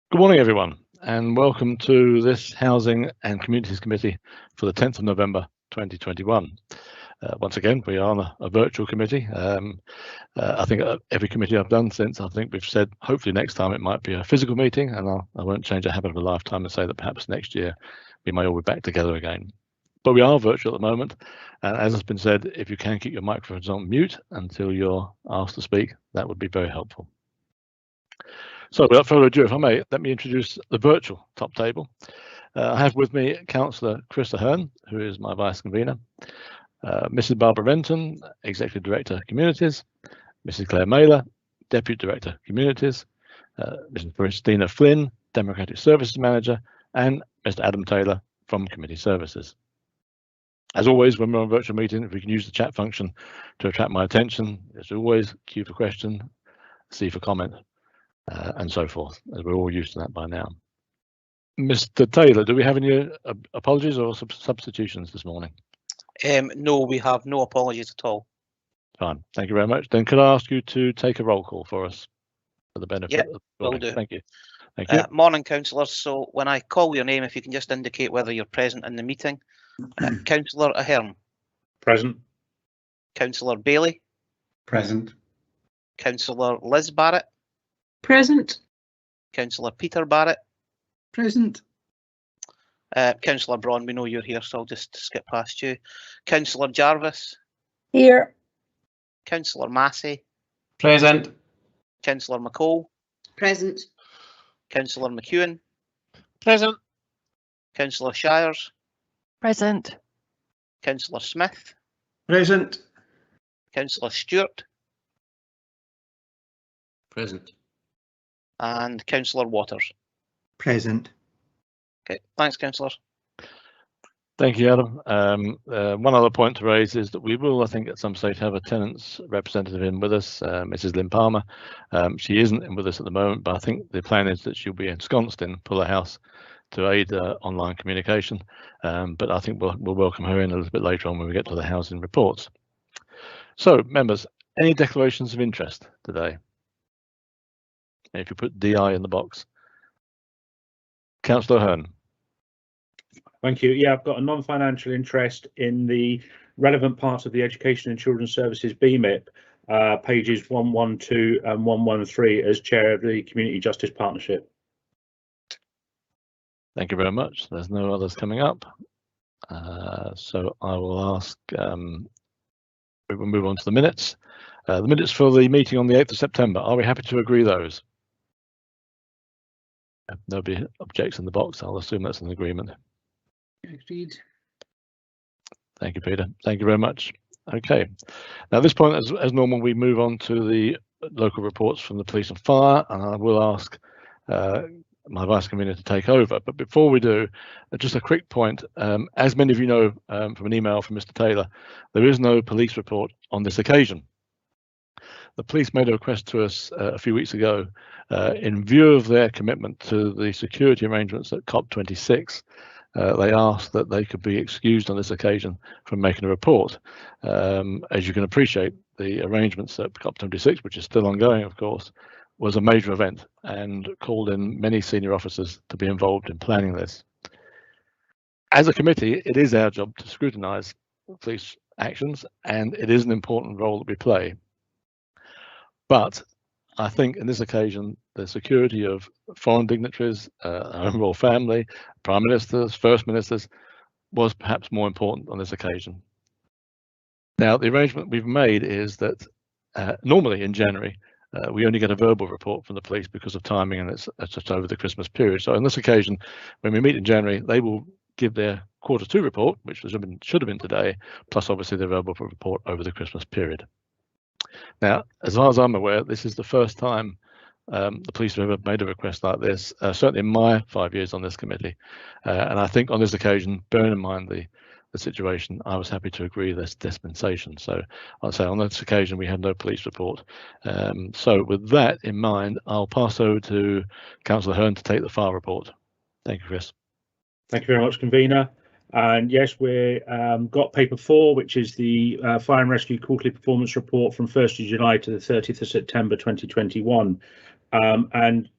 Good morning, everyone, and welcome to this Housing and Communities Committee for the 10th of November 2021. Once again, we are on a virtual committee. I think every committee I've done since, I think we've said hopefully next time it might be a physical meeting, and I won't change a habit of a lifetime and say that perhaps next year we may all be back together again. But we are virtual at the moment, and as has been said, if you can keep your microphones on mute until you're asked to speak, that would be very helpful. So without further ado, if I may, let me introduce the virtual top table. I have with me Councillor Chris Ahern, who is my Vice Convener, Mrs Barbara Renton, Executive Director Communities, Mrs Claire Mailer, Deputy Director Communities, Mrs Christina Flynn, Democratic Services Manager, and Mr Adam Taylor from Committee Services. As always, when we're on a virtual meeting, if we can use the chat function to attract my attention, as always, Q for question, C for comment, and so forth, as we're all used to that by now. Mr Taylor, do we have any apologies or substitutions this morning? No, we have no apologies at all. Fine, thank you very much. Then could I ask you to take a roll call for us for the benefit of the will do. Thank you. Thank you. Morning, councillors. So when I call your name, if you can just indicate whether you're present in the meeting. Councillor Ahern. Present. Councillor Bailey. Present. Councillor Liz Barrett. Present. Councillor Peter Barrett. Present. Councillor Braun, we know you're here, so I'll just skip past you. Councillor Jarvis. Here. Councillor Massey. Present. Councillor McCall. Present. Councillor McEwen. Present. Councillor Shires. Present. Councillor Smith. Present. Councillor Stewart. Present. And Councillor Waters. Present. Okay, thanks, councillors. Thank you, Adam. One other point to raise is that we will, I think, at some stage have a tenants representative in with us, Mrs Lynn Palmer. She isn't in with us at the moment, but I think the plan is that she'll be ensconced in Puller House to aid online communication. But I think we'll welcome her in a little bit later on when we get to the housing reports. So, members, any declarations of interest today? And if you put DI in the box. Councillor Ahern. Thank you. Yeah, I've got a non-financial interest in the relevant part of the Education and Children's Services Bmip, pages 112 and 113 as chair of the Community Justice Partnership. Thank you very much. There's no others coming up. So I will ask, we will move on to the minutes. The minutes for the meeting on the 8th of September. Are we happy to agree those? If nobody objects in the box, I'll assume that's an agreement. Agreed. Thank you, Peter. Thank you very much. Okay. Now, at this point, as normal, we move on to the local reports from the police and fire, and I will ask my vice convener to take over. But before we do, just a quick point. As many of you know from an email from Mr. Taylor, there is no police report on this occasion. The police made a request to us a few weeks ago in view of their commitment to the security arrangements at COP26. They asked that they could be excused on this occasion from making a report. As you can appreciate, the arrangements at COP26, which is still ongoing, of course, was a major event and called in many senior officers to be involved in planning this. As a committee, it is our job to scrutinise police actions, and it is an important role that we play. But I think in this occasion, the security of foreign dignitaries, our own royal family, prime ministers, first ministers, was perhaps more important on this occasion. Now, the arrangement we've made is that normally in January, we only get a verbal report from the police because of timing, and it's just over the Christmas period. So on this occasion, when we meet in January, they will give their Q2 report, which should have been today, plus obviously the verbal report over the Christmas period. Now, as far as I'm aware, this is the first time the police have ever made a request like this, certainly in my 5 years on this committee. And I think on this occasion, bearing in mind the situation, I was happy to agree this dispensation. So I'll say on this occasion, we had no police report. So with that in mind, I'll pass over to Councillor Ahern to take the file report. Thank you, Chris. Thank you very much, convener. And yes, we've got paper 4, which is the Fire and Rescue Quarterly Performance Report from 1st of July to the 30th of September 2021. And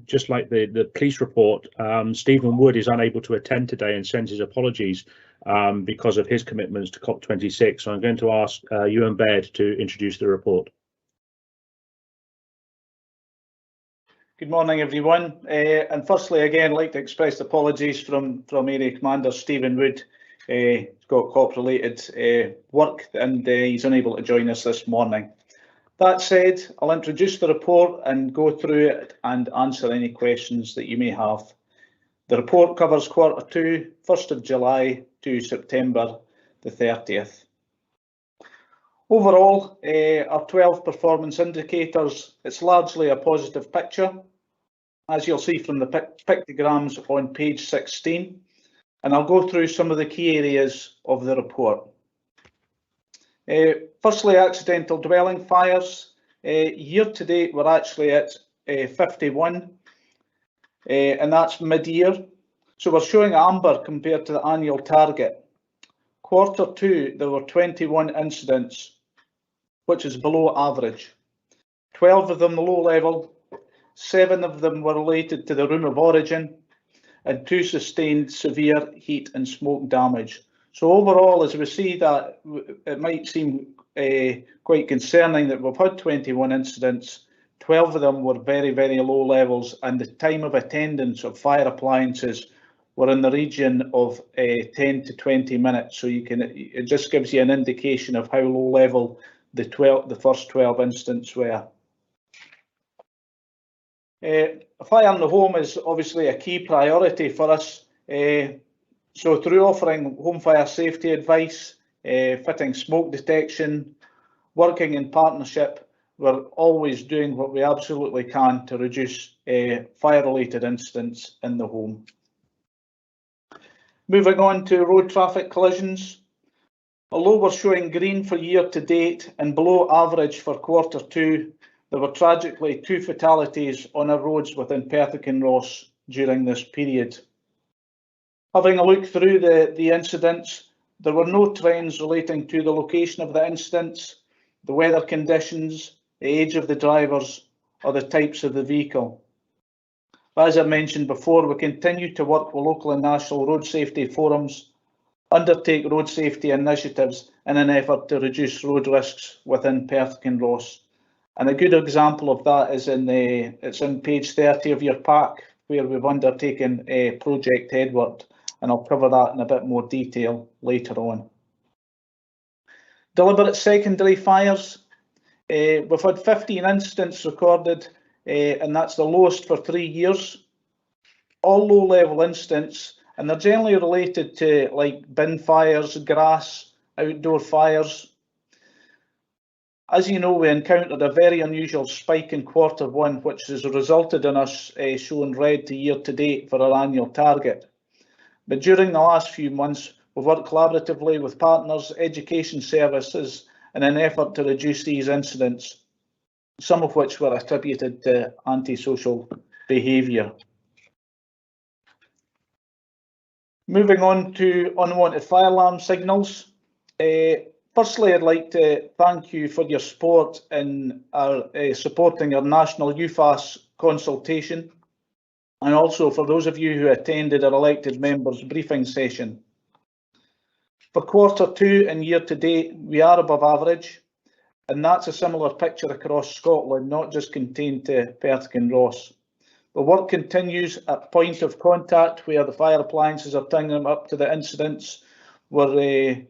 just like the police report, Stephen Wood is unable to attend today and sends his apologies because of his commitments to COP26. So I'm going to ask Unpaid to introduce the report. Good morning, everyone. And firstly, again, I'd like to express apologies from Area Commander Stephen Wood. He's got COP-related work and he's unable to join us this morning. That said, I'll introduce the report and go through it and answer any questions that you may have. The report covers Q2, 1st of July to September the 30th. Overall, our 12 performance indicators, it's largely a positive picture, as you'll see from the pictograms on page 16, and I'll go through some of the key areas of the report. Firstly, accidental dwelling fires. Year to date, we're actually at 51, and that's mid-year. So we're showing amber compared to the annual target. Q2, there were 21 incidents, which is below average. 12 of them low level, 7 of them were related to the room of origin, and 2 sustained severe heat and smoke damage. So overall, as we see that, it might seem quite concerning that we've had 21 incidents, 12 of them were very, very low levels, and the time of attendance of fire appliances were in the region of 10 to 20 minutes. So it just gives you an indication of how low level the first 12 incidents were. A fire in the home is obviously a key priority for us. So through offering home fire safety advice, fitting smoke detection, working in partnership, we're always doing what we absolutely can to reduce fire-related incidents in the home. Moving on to road traffic collisions. Although we're showing green for year to date and below average for Q2, there were tragically 2 fatalities on our roads within Perth and Ross during this period. Having a look through the incidents, there were no trends relating to the location of the incidents, the weather conditions, the age of the drivers, or the types of the vehicle. As I mentioned before, we continue to work with local and national road safety forums, undertake road safety initiatives in an effort to reduce road risks within Perth and Ross. And a good example of that is it's in page 30 of your pack, where we've undertaken Project Edward, and I'll cover that in a bit more detail later on. Deliberate secondary fires. We've had 15 incidents recorded, and that's the lowest for 3 years. All low-level incidents, and they're generally related to like bin fires, grass, outdoor fires. As you know, we encountered a very unusual spike in Q1, which has resulted in us showing red to year to date for our annual target. But during the last few months, we've worked collaboratively with partners, education services, in an effort to reduce these incidents, some of which were attributed to antisocial behaviour. Moving on to unwanted fire alarm signals. Firstly, I'd like to thank you for your support in supporting our national UFAS consultation, and also for those of you who attended our elected members briefing session. For Q2 and year to date, we are above average, and that's a similar picture across Scotland, not just contained to Perth and Ross. The work continues at point of contact where the fire appliances are turning them up to the incidents. We're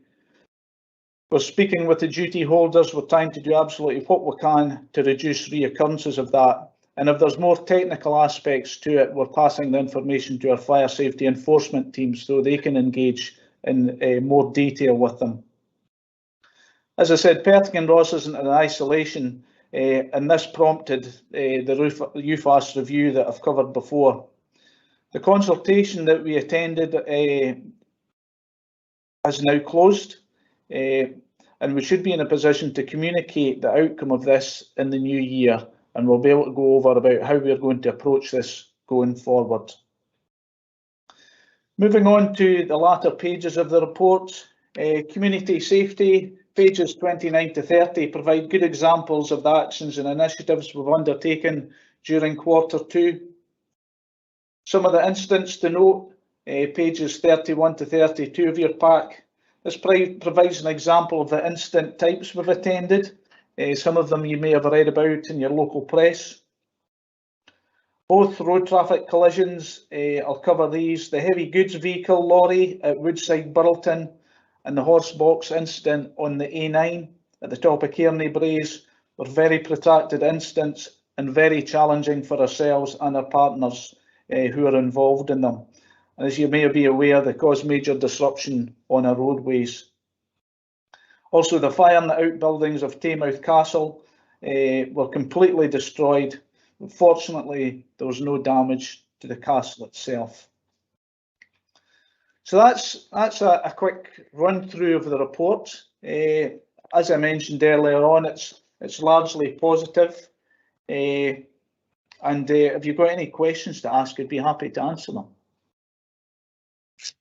speaking with the duty holders. We're trying to do absolutely what we can to reduce reoccurrences of that. And if there's more technical aspects to it, we're passing the information to our fire safety enforcement teams so they can engage in more detail with them. As I said, Perth and Ross isn't in isolation, and this prompted the UFAS review that I've covered before. The consultation that we attended has now closed, and we should be in a position to communicate the outcome of this in the new year, and we'll be able to go over about how we're going to approach this going forward. Moving on to the latter pages of the report, community safety, pages 29 to 30 provide good examples of the actions and initiatives we've undertaken during Q2. Some of the incidents to note, pages 31 to 32 of your pack. This provides an example of the incident types we've attended. Some of them you may have read about in your local press. Both road traffic collisions, I'll cover these. The heavy goods vehicle lorry at Woodside Burlton and the horse box incident on the A9 at the top of Kearney Braes were very protracted incidents and very challenging for ourselves and our partners who are involved in them. And as you may be aware, they cause major disruption on our roadways. Also, the fire in the outbuildings of Taymouth Castle were completely destroyed. Fortunately, there was no damage to the castle itself. So that's a quick run through of the report. As I mentioned earlier on, it's largely positive. And if you've got any questions to ask, I'd be happy to answer them.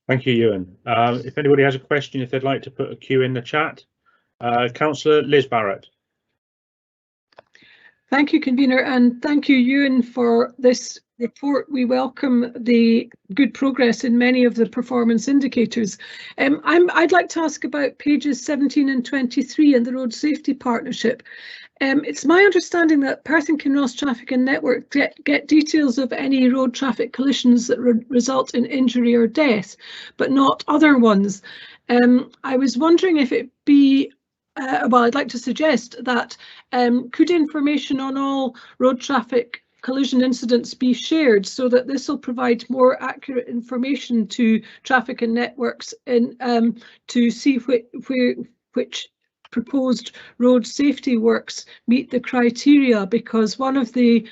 Thank you, Ewan. If anybody has a question, if they'd like to put a Q in the chat. Councillor Liz Barrett. Thank you, convener, and thank you, Ewan, for this report. We welcome the good progress in many of the performance indicators. I'd like to ask about pages 17 and 23 in the Road Safety Partnership. It's my understanding that Perth and Kenos Traffic and Network get details of any road traffic collisions that result in injury or death, but not other ones. I was wondering if it be well, I'd like to suggest that could information on all road traffic collision incidents be shared so that this will provide more accurate information to traffic and networks to see which proposed road safety works meet the criteria, because one of the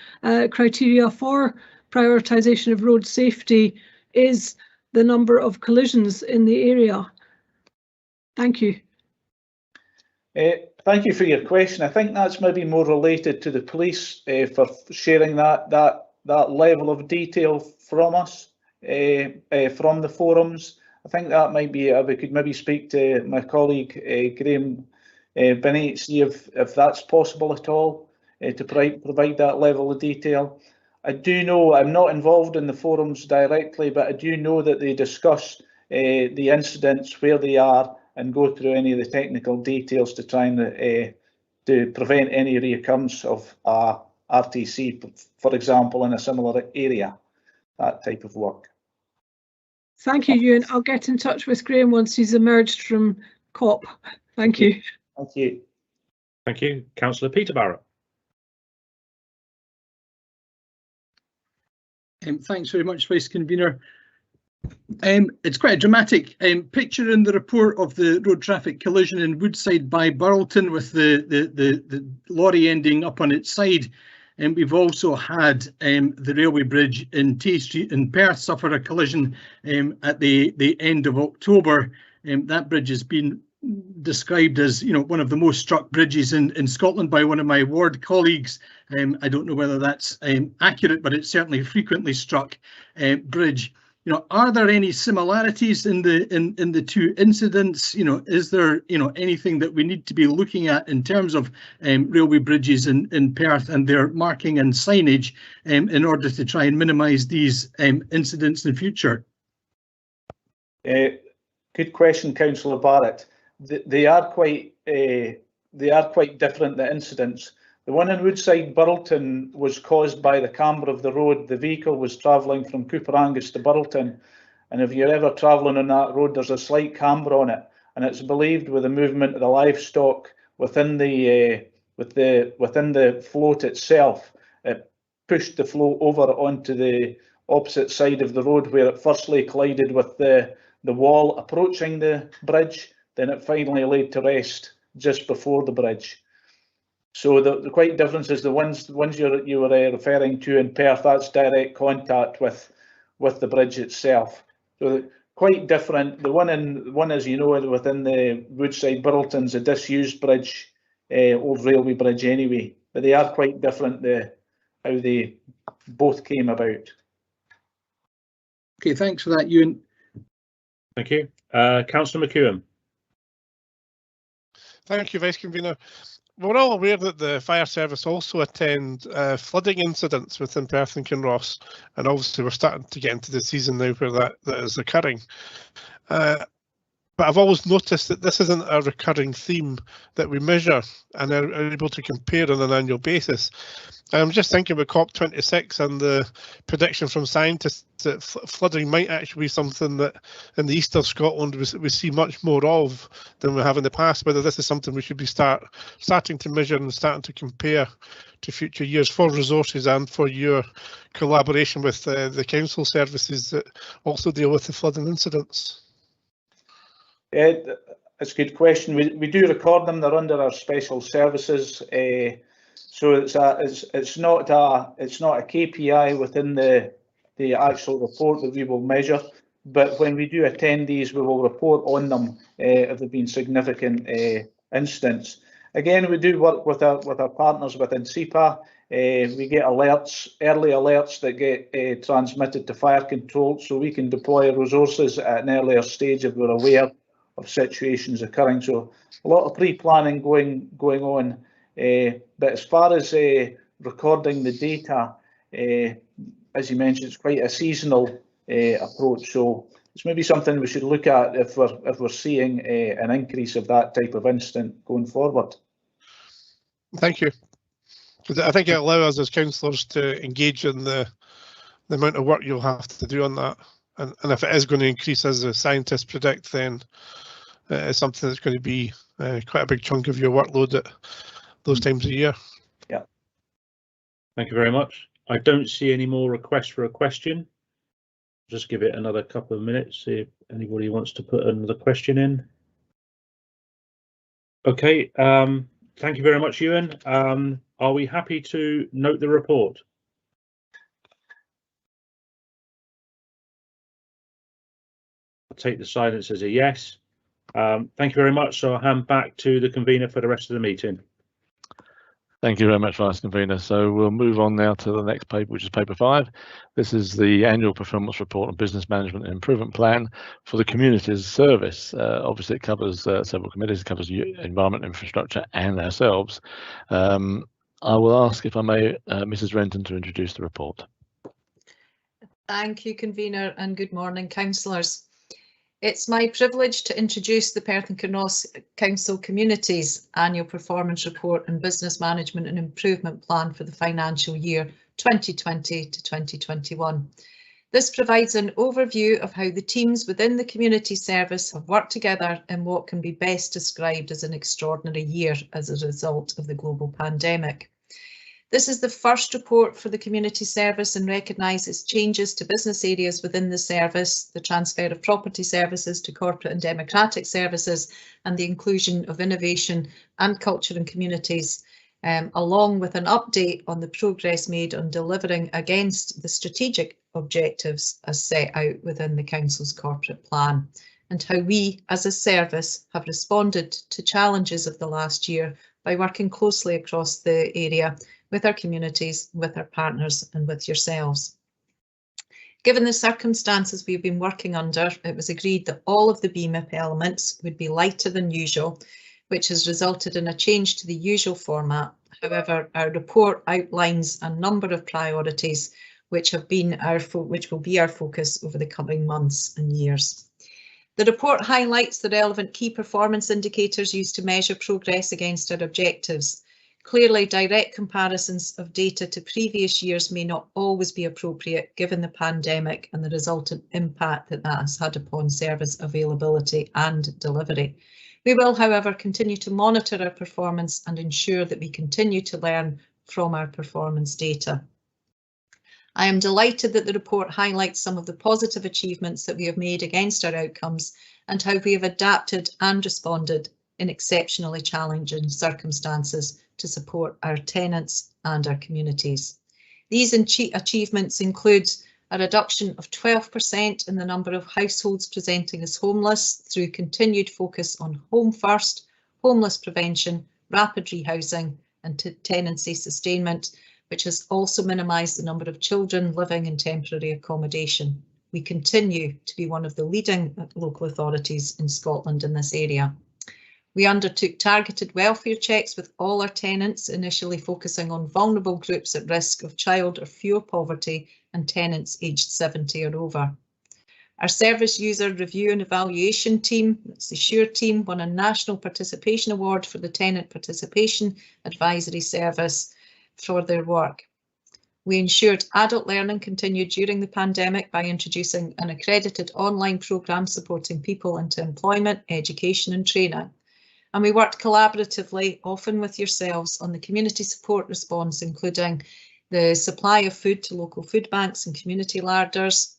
criteria for prioritisation of road safety is the number of collisions in the area. Thank you. Thank you for your question. I think that's maybe more related to the police for sharing that level of detail from us, from the forums. I think that might be, we could maybe speak to my colleague Graham Binney, see if that's possible at all, to provide that level of detail. I do know, I'm not involved in the forums directly, but I do know that they discuss the incidents, where they are, and go through any of the technical details to try and to prevent any reoccurrence of RTC, for example, in a similar area, that type of work. Thank you, Ewan. I'll get in touch with Graham once he's emerged from COP. Thank you. Thank you. Thank you. Councillor Peter Barrett. Thanks very much, Vice Convener. It's quite a dramatic picture in the report of the road traffic collision in Woodside by Burlton with the lorry ending up on its side. And we've also had the railway bridge in Tay Street in Perth suffer a collision at the end of October. That bridge has been described as, you know, one of the most struck bridges in Scotland by one of my ward colleagues. I don't know whether that's accurate, but it's certainly a frequently struck bridge. You know, are there any similarities in the two incidents? You know, is there, you know, anything that we need to be looking at in terms of railway bridges in Perth and their marking and signage in order to try and minimise these incidents in the future? Good question, Councillor Barrett. They are quite different, the incidents. The one in Woodside Burlton was caused by the camber of the road. The vehicle was travelling from Couperangus to Burlton, and if you're ever travelling on that road, there's a slight camber on it, and it's believed with the movement of the livestock within the float itself, it pushed the float over onto the opposite side of the road, where it firstly collided with the wall approaching the bridge, then it finally laid to rest just before the bridge. So the quite difference is the ones you were referring to in Perth, that's direct contact with the bridge itself. So quite different. The one as you know, within the Woodside Burlton's a disused bridge, old railway bridge anyway. But they are quite different, how they both came about. Okay, thanks for that, Ewan. Thank you. Councillor McEwen. Thank you, Vice Convener. we're all aware that the fire service also attend flooding incidents within Perth and Kenos, and obviously we're starting to get into the season now where that is occurring. But I've always noticed that this isn't a recurring theme that we measure and are able to compare on an annual basis. And I'm just thinking about COP26 and the prediction from scientists that flooding might actually be something that in the east of Scotland we see much more of than we have in the past. Whether this is something we should be starting to measure and starting to compare to future years for resources and for your collaboration with the council services that also deal with the flooding incidents. Yeah, it's a good question. We do record them. They're under our special services, so it's not a KPI within the actual report that we will measure. But when we do attend these, we will report on them if there've been significant incidents. Again, we do work with our partners within CEPA. We get alerts, early alerts that get transmitted to fire control, so we can deploy resources at an earlier stage if we're aware of situations occurring. So a lot of pre-planning going on, but as far as recording the data, as you mentioned, it's quite a seasonal approach. So it's maybe something we should look at if we're seeing an increase of that type of incident going forward. Thank you. I think it allows us as councillors to engage in the amount of work you'll have to do on that. And if it is going to increase as the scientists predict, then it's something that's going to be quite a big chunk of your workload at those times of year. Yeah. Thank you very much. I don't see any more requests for a question. Just give it another couple of minutes, see if anybody wants to put another question in. Okay, thank you very much, Ewan. Are we happy to note the report? I'll take the silence as a yes. Thank you very much. So I'll hand back to the convener for the rest of the meeting. Thank you very much, Vice Convener. So we'll move on now to the next paper, which is paper 5. This is the annual performance report and business management and improvement plan for the communities service. Obviously, it covers several committees. It covers environment, infrastructure, and ourselves. I will ask, if I may, Mrs. Renton to introduce the report. Thank you, Convener, and good morning, councillors. It's my privilege to introduce the Perth and Kenos Council Communities Annual Performance Report and Business Management and Improvement Plan for the financial year 2020 to 2021. This provides an overview of how the teams within the community service have worked together in what can be best described as an extraordinary year as a result of the global pandemic. This is the first report for the community service and recognises changes to business areas within the service, the transfer of property services to corporate and democratic services, and the inclusion of innovation and culture and communities, along with an update on the progress made on delivering against the strategic objectives as set out within the Council's corporate plan, and how we as a service have responded to challenges of the last year by working closely across the area with our communities, with our partners and with yourselves. Given the circumstances we've been working under, it was agreed that all of the Bmip elements would be lighter than usual, which has resulted in a change to the usual format. However, our report outlines a number of priorities which will be our focus over the coming months and years. The report highlights the relevant key performance indicators used to measure progress against our objectives. Clearly, direct comparisons of data to previous years may not always be appropriate given the pandemic and the resultant impact that has had upon service availability and delivery. We will, however, continue to monitor our performance and ensure that we continue to learn from our performance data. I am delighted that the report highlights some of the positive achievements that we have made against our outcomes and how we have adapted and responded in exceptionally challenging circumstances to support our tenants and our communities. These achievements include a reduction of 12% in the number of households presenting as homeless through continued focus on Home First, homeless prevention, rapid rehousing and tenancy sustainment, which has also minimised the number of children living in temporary accommodation. We continue to be one of the leading local authorities in Scotland in this area. We undertook targeted welfare checks with all our tenants, initially focusing on vulnerable groups at risk of child or fuel poverty and tenants aged 70 or over. Our service user review and evaluation team, that's the SURE team, won a National Participation Award for the Tenant Participation Advisory Service for their work. We ensured adult learning continued during the pandemic by introducing an accredited online programme supporting people into employment, education and training. And we worked collaboratively, often with yourselves, on the community support response, including the supply of food to local food banks and community larders.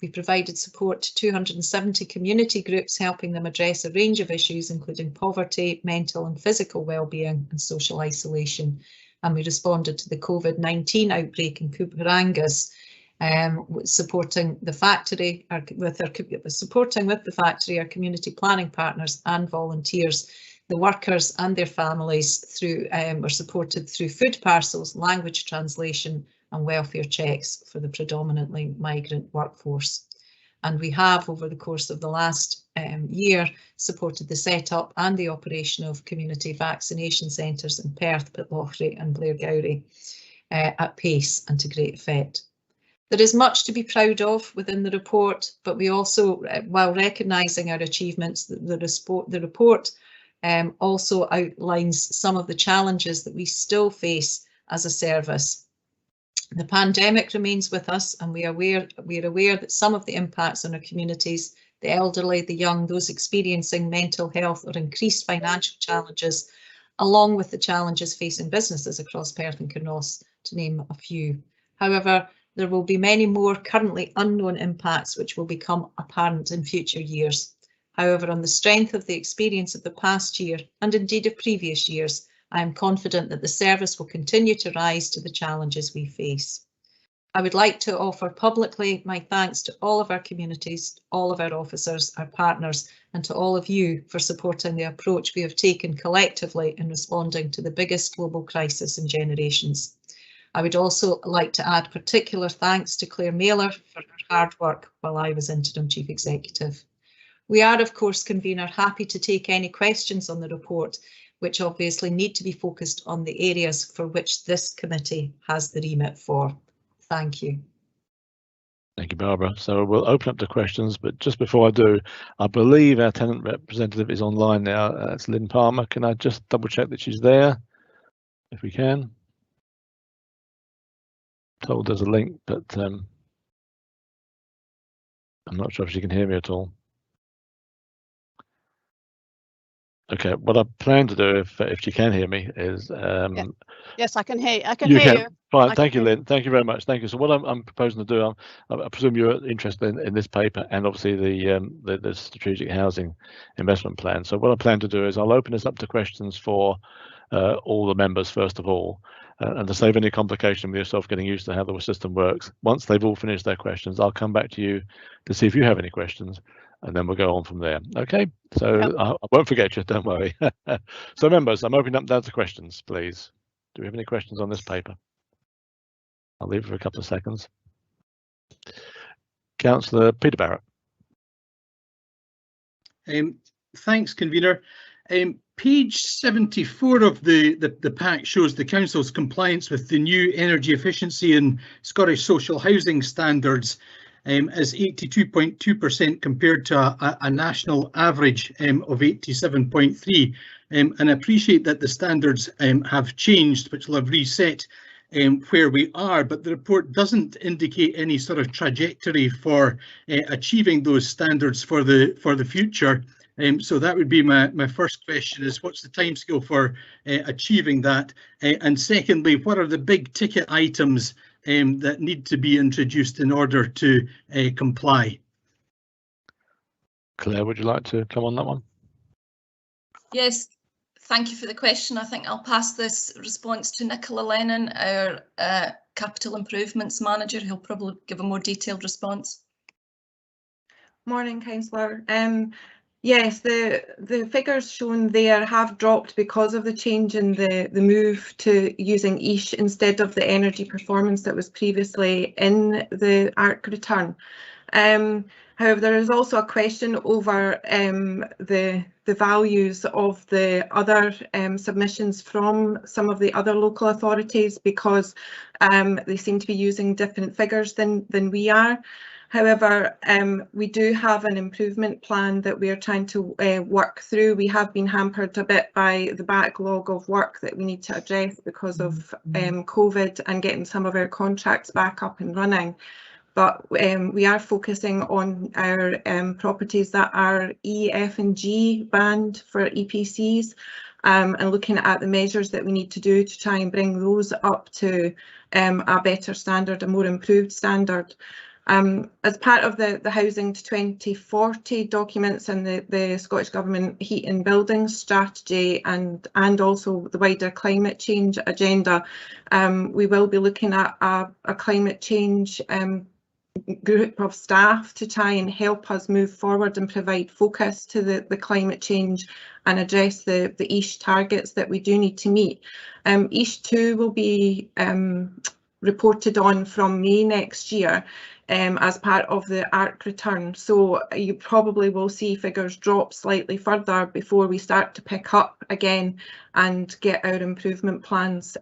We provided support to 270 community groups, helping them address a range of issues, including poverty, mental and physical well-being and social isolation. And we responded to the COVID-19 outbreak in Cooper Angus, supporting the factory, our community planning partners and volunteers. The workers and their families were supported through food parcels, language translation and welfare checks for the predominantly migrant workforce. And we have, over the course of the last year, supported the setup and the operation of community vaccination centres in Perth, Pitlochry and Blairgowrie at pace and to great effect. There is much to be proud of within the report, but we also, while recognising our achievements, the report also outlines some of the challenges that we still face as a service. The pandemic remains with us, and we are aware that some of the impacts on our communities, the elderly, the young, those experiencing mental health or increased financial challenges, along with the challenges facing businesses across Perth and Kenos, to name a few. However, there will be many more currently unknown impacts which will become apparent in future years. However, on the strength of the experience of the past year, and indeed of previous years, I am confident that the service will continue to rise to the challenges we face. I would like to offer publicly my thanks to all of our communities, all of our officers, our partners, and to all of you for supporting the approach we have taken collectively in responding to the biggest global crisis in generations. I would also like to add particular thanks to Claire Mailer for her hard work while I was Interim Chief Executive. We are, of course, Convener, happy to take any questions on the report, which obviously need to be focused on the areas for which this committee has the remit for. Thank you. Thank you, Barbara. So we'll open up to questions, but just before I do, I believe our tenant representative is online now. It's Lynn Palmer. Can I just double check that she's there, if we can? Told there's a link, but I'm not sure if she can hear me at all. Okay, what I plan to do, if you can hear me, is yes, I can hear. I can hear you. Fine, thank you, Lynn. Thank you very much. Thank you. So what I'm proposing to do, I presume you're interested in this paper and obviously the strategic housing investment plan. So what I plan to do is I'll open this up to questions for all the members first of all, and to save any complication with yourself getting used to how the system works. Once they've all finished their questions, I'll come back to you to see if you have any questions, and then we'll go on from there. Okay, so yep. I won't forget you, don't worry. So members, I'm opening up down to questions, please. Do we have any questions on this paper? I'll leave it for a couple of seconds. Councillor Peter Barrett. Thanks, Convener. Page 74 of the pack shows the Council's compliance with the new energy efficiency and Scottish social housing standards as 82.2% compared to a national average of 87.3%. And I appreciate that the standards have changed, which will have reset where we are, but the report doesn't indicate any sort of trajectory for achieving those standards for the future. So that would be my first question, is what's the timescale for achieving that? And secondly, what are the big ticket items that need to be introduced in order to comply? Claire, would you like to come on that one? Yes, thank you for the question. I think I'll pass this response to Nicola Lennon, our Capital Improvements Manager. He'll probably give a more detailed response. Morning, Councillor. Yes, the figures shown there have dropped because of the change in the move to using EIS instead of the energy performance that was previously in the ARC return. However, there is also a question over the values of the other submissions from some of the other local authorities, because they seem to be using different figures than we are. However, we do have an improvement plan that we are trying to work through. We have been hampered a bit by the backlog of work that we need to address because of COVID and getting some of our contracts back up and running. But we are focusing on our properties that are E, F and G band for EPCs, and looking at the measures that we need to do to try and bring those up to a better standard, a more improved standard. As part of the Housing to 2040 documents and the Scottish Government Heat and Building Strategy and also the wider climate change agenda, we will be looking at a climate change group of staff to try and help us move forward and provide focus to the climate change and address the EISH targets that we do need to meet. EISH 2 will be reported on from May next year as part of the ARC return. So you probably will see figures drop slightly further before we start to pick up again and get our improvement plans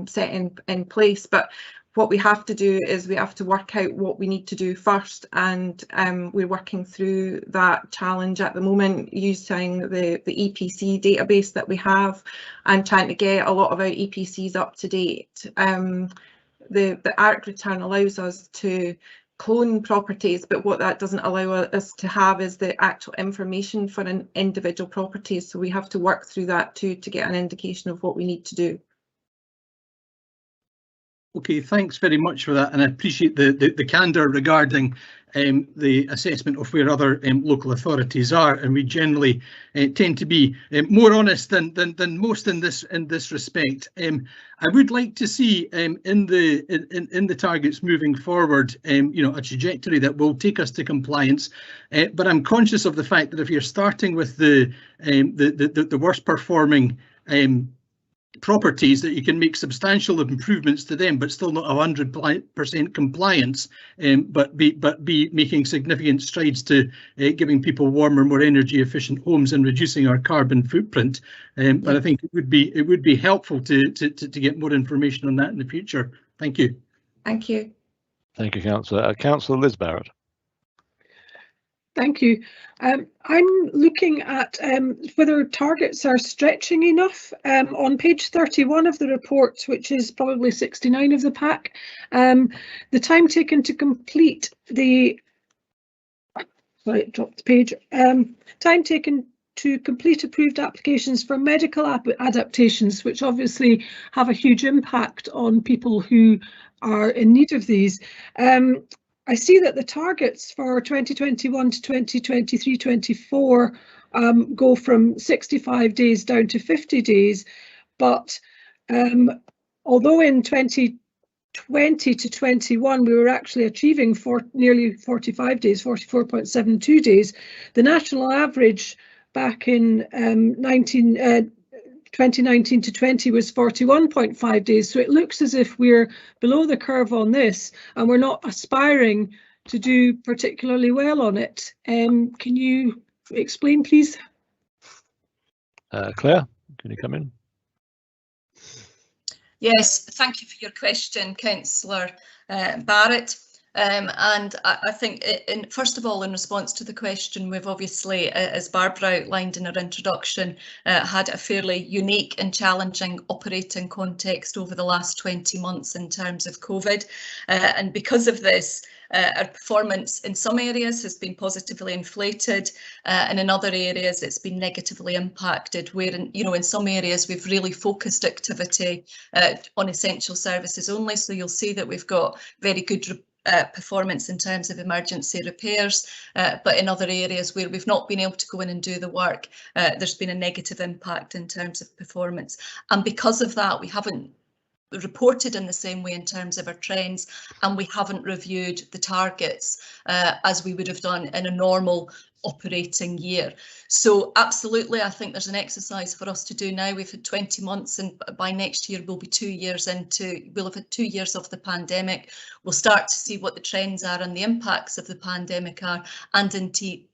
set in place. But what we have to do is we have to work out what we need to do first, and we're working through that challenge at the moment using the EPC database that we have and trying to get a lot of our EPCs up to date. The ARC return allows us to clone properties, but what that doesn't allow us to have is the actual information for an individual property. So we have to work through that too to get an indication of what we need to do. Okay, thanks very much for that, and I appreciate the candour regarding the assessment of where other local authorities are, and we generally tend to be more honest than most in this respect. I would like to see in the targets moving forward, you know, a trajectory that will take us to compliance. But I'm conscious of the fact that if you're starting with the worst performing properties, that you can make substantial improvements to them, but still not 100% compliance, but be making significant strides to giving people warmer, more energy efficient homes and reducing our carbon footprint. But I think it would be helpful to get more information on that in the future. Thank you. Thank you. Thank you, Councillor. Councillor Liz Barrett. Thank you. I'm looking at whether targets are stretching enough. On page 31 of the report, which is probably 69 of the pack, the time taken to complete the time taken to complete approved applications for medical adaptations, which obviously have a huge impact on people who are in need of these. I see that the targets for 2021 to 2023-24 go from 65 days down to 50 days, but although in 2020 to 21 we were actually achieving nearly 45 days, 44.72 days, the national average back in 2019 to 20 was 41.5 days. So it looks as if we're below the curve on this and we're not aspiring to do particularly well on it. Can you explain, please? Claire, can you come in? Yes, thank you for your question, Councillor Barrett. And I think, first of all, in response to the question, we've obviously, as Barbara outlined in her introduction, had a fairly unique and challenging operating context over the last 20 months in terms of COVID. And because of this, our performance in some areas has been positively inflated, and in other areas it's been negatively impacted, where in some areas we've really focused activity on essential services only. So you'll see that we've got very good performance in terms of emergency repairs, but in other areas where we've not been able to go in and do the work, there's been a negative impact in terms of performance. And because of that, we haven't reported in the same way in terms of our trends, and we haven't reviewed the targets as we would have done in a normal operating year. So absolutely, I think there's an exercise for us to do now. We've had 20 months and by next year we'll be 2 years into, we'll have had 2 years of the pandemic. We'll start to see what the trends are and the impacts of the pandemic are, and indeed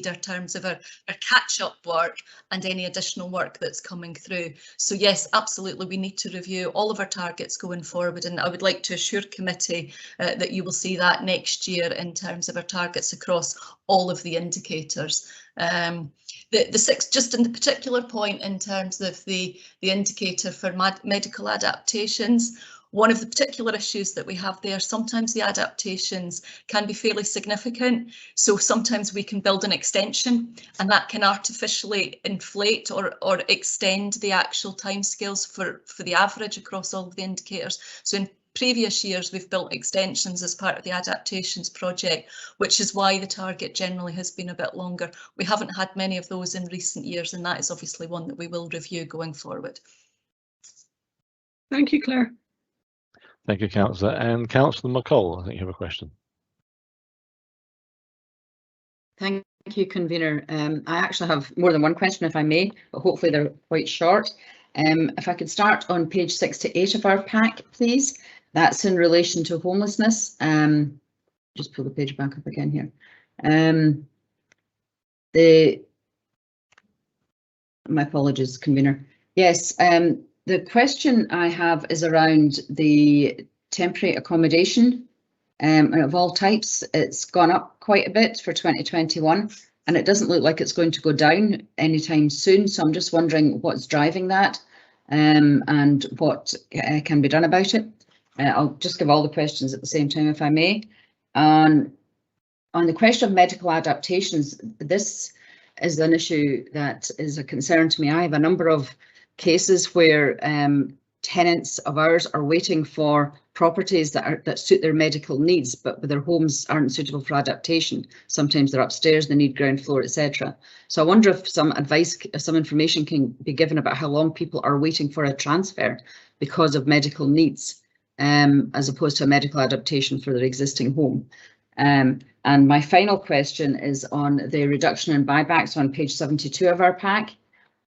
our terms of our catch-up work and any additional work that's coming through. So yes, absolutely, we need to review all of our targets going forward, and I would like to assure committee that you will see that next year in terms of our targets across all of the indicators. The six, just in the particular point in terms of the indicator for medical adaptations, one of the particular issues that we have there, sometimes the adaptations can be fairly significant. So sometimes we can build an extension and that can artificially inflate or extend the actual timescales for the average across all of the indicators. So in previous years, we've built extensions as part of the adaptations project, which is why the target generally has been a bit longer. We haven't had many of those in recent years, and that is obviously one that we will review going forward. Thank you, Claire. Thank you, Councillor. And Councillor McCall, I think you have a question. Thank you, Convener. I actually have more than one question, if I may, but hopefully they're quite short. If I could start on page 6 to 8 of our pack, please. That's in relation to homelessness. Just pull the page back up again here. My apologies, Convener. Yes, the question I have is around the temporary accommodation of all types. It's gone up quite a bit for 2021, and it doesn't look like it's going to go down anytime soon. So I'm just wondering what's driving that and what can be done about it. I'll just give all the questions at the same time, if I may. On the question of medical adaptations, this is an issue that is a concern to me. I have a number of cases where tenants of ours are waiting for properties that suit their medical needs, but their homes aren't suitable for adaptation. Sometimes they're upstairs, they need ground floor, etc. So I wonder if some advice, some information can be given about how long people are waiting for a transfer because of medical needs, as opposed to a medical adaptation for their existing home. And my final question is on the reduction in buybacks on page 72 of our pack.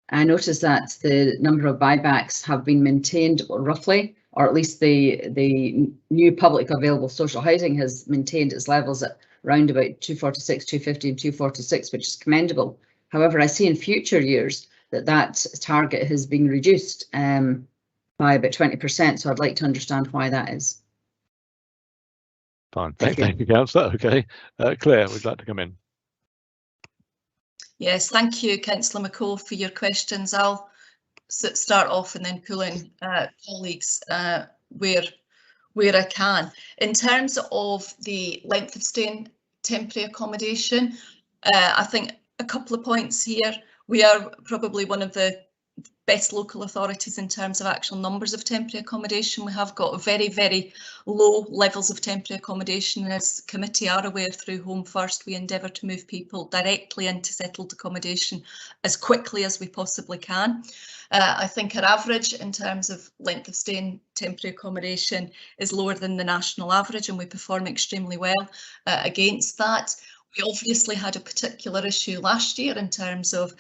I noticed that the number of buybacks have been maintained roughly, or at least the new public available social housing has maintained its levels at around about 246, 250 and 246, which is commendable. However, I see in future years that target has been reduced by about 20%, so I'd like to understand why that is. Fine, thank you, Councillor. Okay, Claire, would you like to come in? Yes, thank you, Councillor McCall, for your questions. I'll start off and then pull in colleagues where I can. In terms of the length of stay in temporary accommodation, I think a couple of points here. We are probably one of the best local authorities in terms of actual numbers of temporary accommodation. We have got very, very low levels of temporary accommodation. As committee are aware, through Home First, we endeavour to move people directly into settled accommodation as quickly as we possibly can. I think our average in terms of length of stay in temporary accommodation is lower than the national average, and we perform extremely well against that. We obviously had a particular issue last year in terms of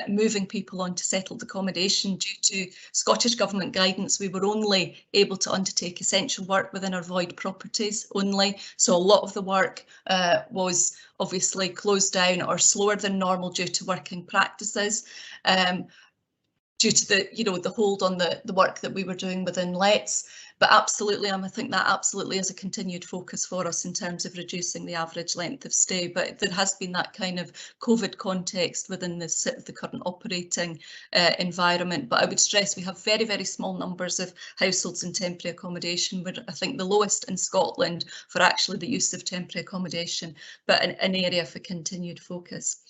moving people onto settled accommodation due to Scottish Government guidance. We were only able to undertake essential work within our void properties only. So a lot of the work was obviously closed down or slower than normal due to working practices. Due to the hold on the work that we were doing within lets. But absolutely, I think that absolutely is a continued focus for us in terms of reducing the average length of stay. But there has been that kind of COVID context within the current operating environment. But I would stress we have very, very small numbers of households in temporary accommodation. We're, I think, the lowest in Scotland for actually the use of temporary accommodation, but an area for continued focus.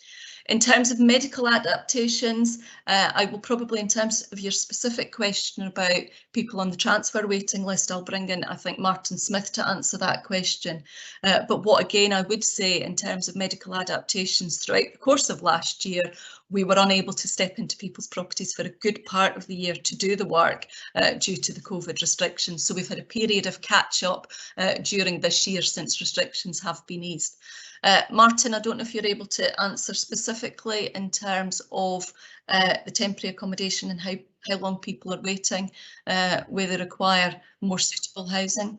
In terms of medical adaptations, I will probably, in terms of your specific question about people on the transfer waiting list, I'll bring in, I think, Martin Smith to answer that question. But what, again, I would say in terms of medical adaptations throughout the course of last year, we were unable to step into people's properties for a good part of the year to do the work due to the COVID restrictions. So we've had a period of catch up during this year since restrictions have been eased. Martin, I don't know if you're able to answer specifically in terms of the temporary accommodation and how long people are waiting, where they require more suitable housing.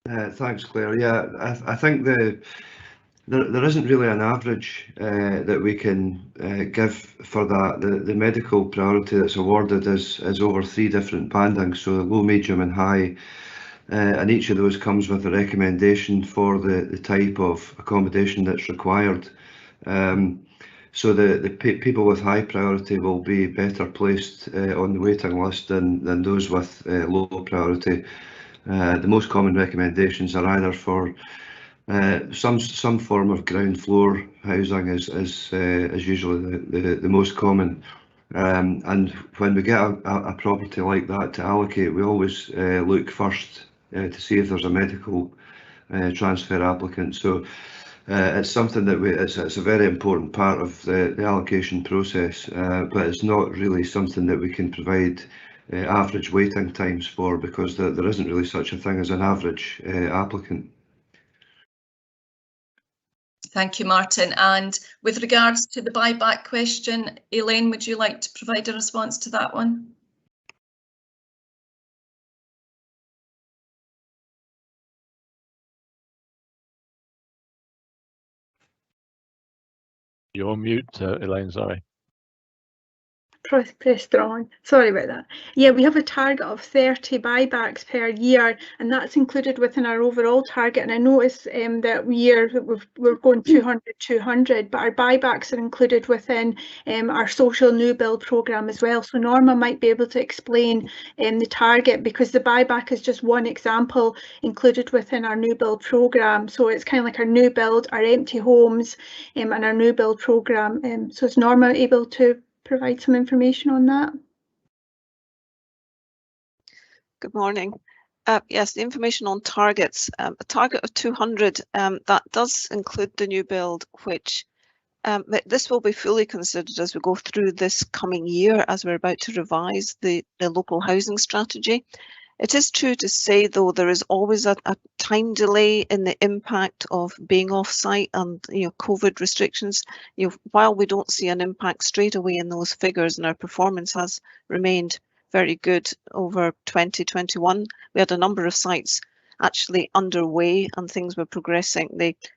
Thanks, Claire. Yeah, I think there isn't really an average that we can give for that. The medical priority that's awarded is over 3 different bandings, so low, medium and high, and each of those comes with a recommendation for the type of accommodation that's required. So the people with high priority will be better placed on the waiting list than those with low priority. The most common recommendations are either for some form of ground floor housing is usually the most common, and when we get a property like that to allocate, we always look first to see if there's a medical transfer applicant. So it's something that it's a very important part of the allocation process, but it's not really something that we can provide average waiting times for, because there isn't really such a thing as an average applicant. Thank you, Martin. And with regards to the buyback question, Elaine, would you like to provide a response to that one? You're on mute, Elaine, sorry. Pressed on. Sorry about that. Yeah, we have a target of 30 buybacks per year, and that's included within our overall target. And I noticed that we're going 200, but our buybacks are included within our social new build programme as well. So Norma might be able to explain the target, because the buyback is just one example included within our new build programme. So it's kind of like our new build, our empty homes, and our new build programme. So is Norma able to provide some information on that? Good morning. Yes, the information on targets. A target of 200, that does include the new build, which this will be fully considered as we go through this coming year, as we're about to revise the local housing strategy. It is true to say, though, there is always a time delay in the impact of being off-site and COVID restrictions. While we don't see an impact straight away in those figures, and our performance has remained very good over 2021, we had a number of sites actually underway and things were progressing.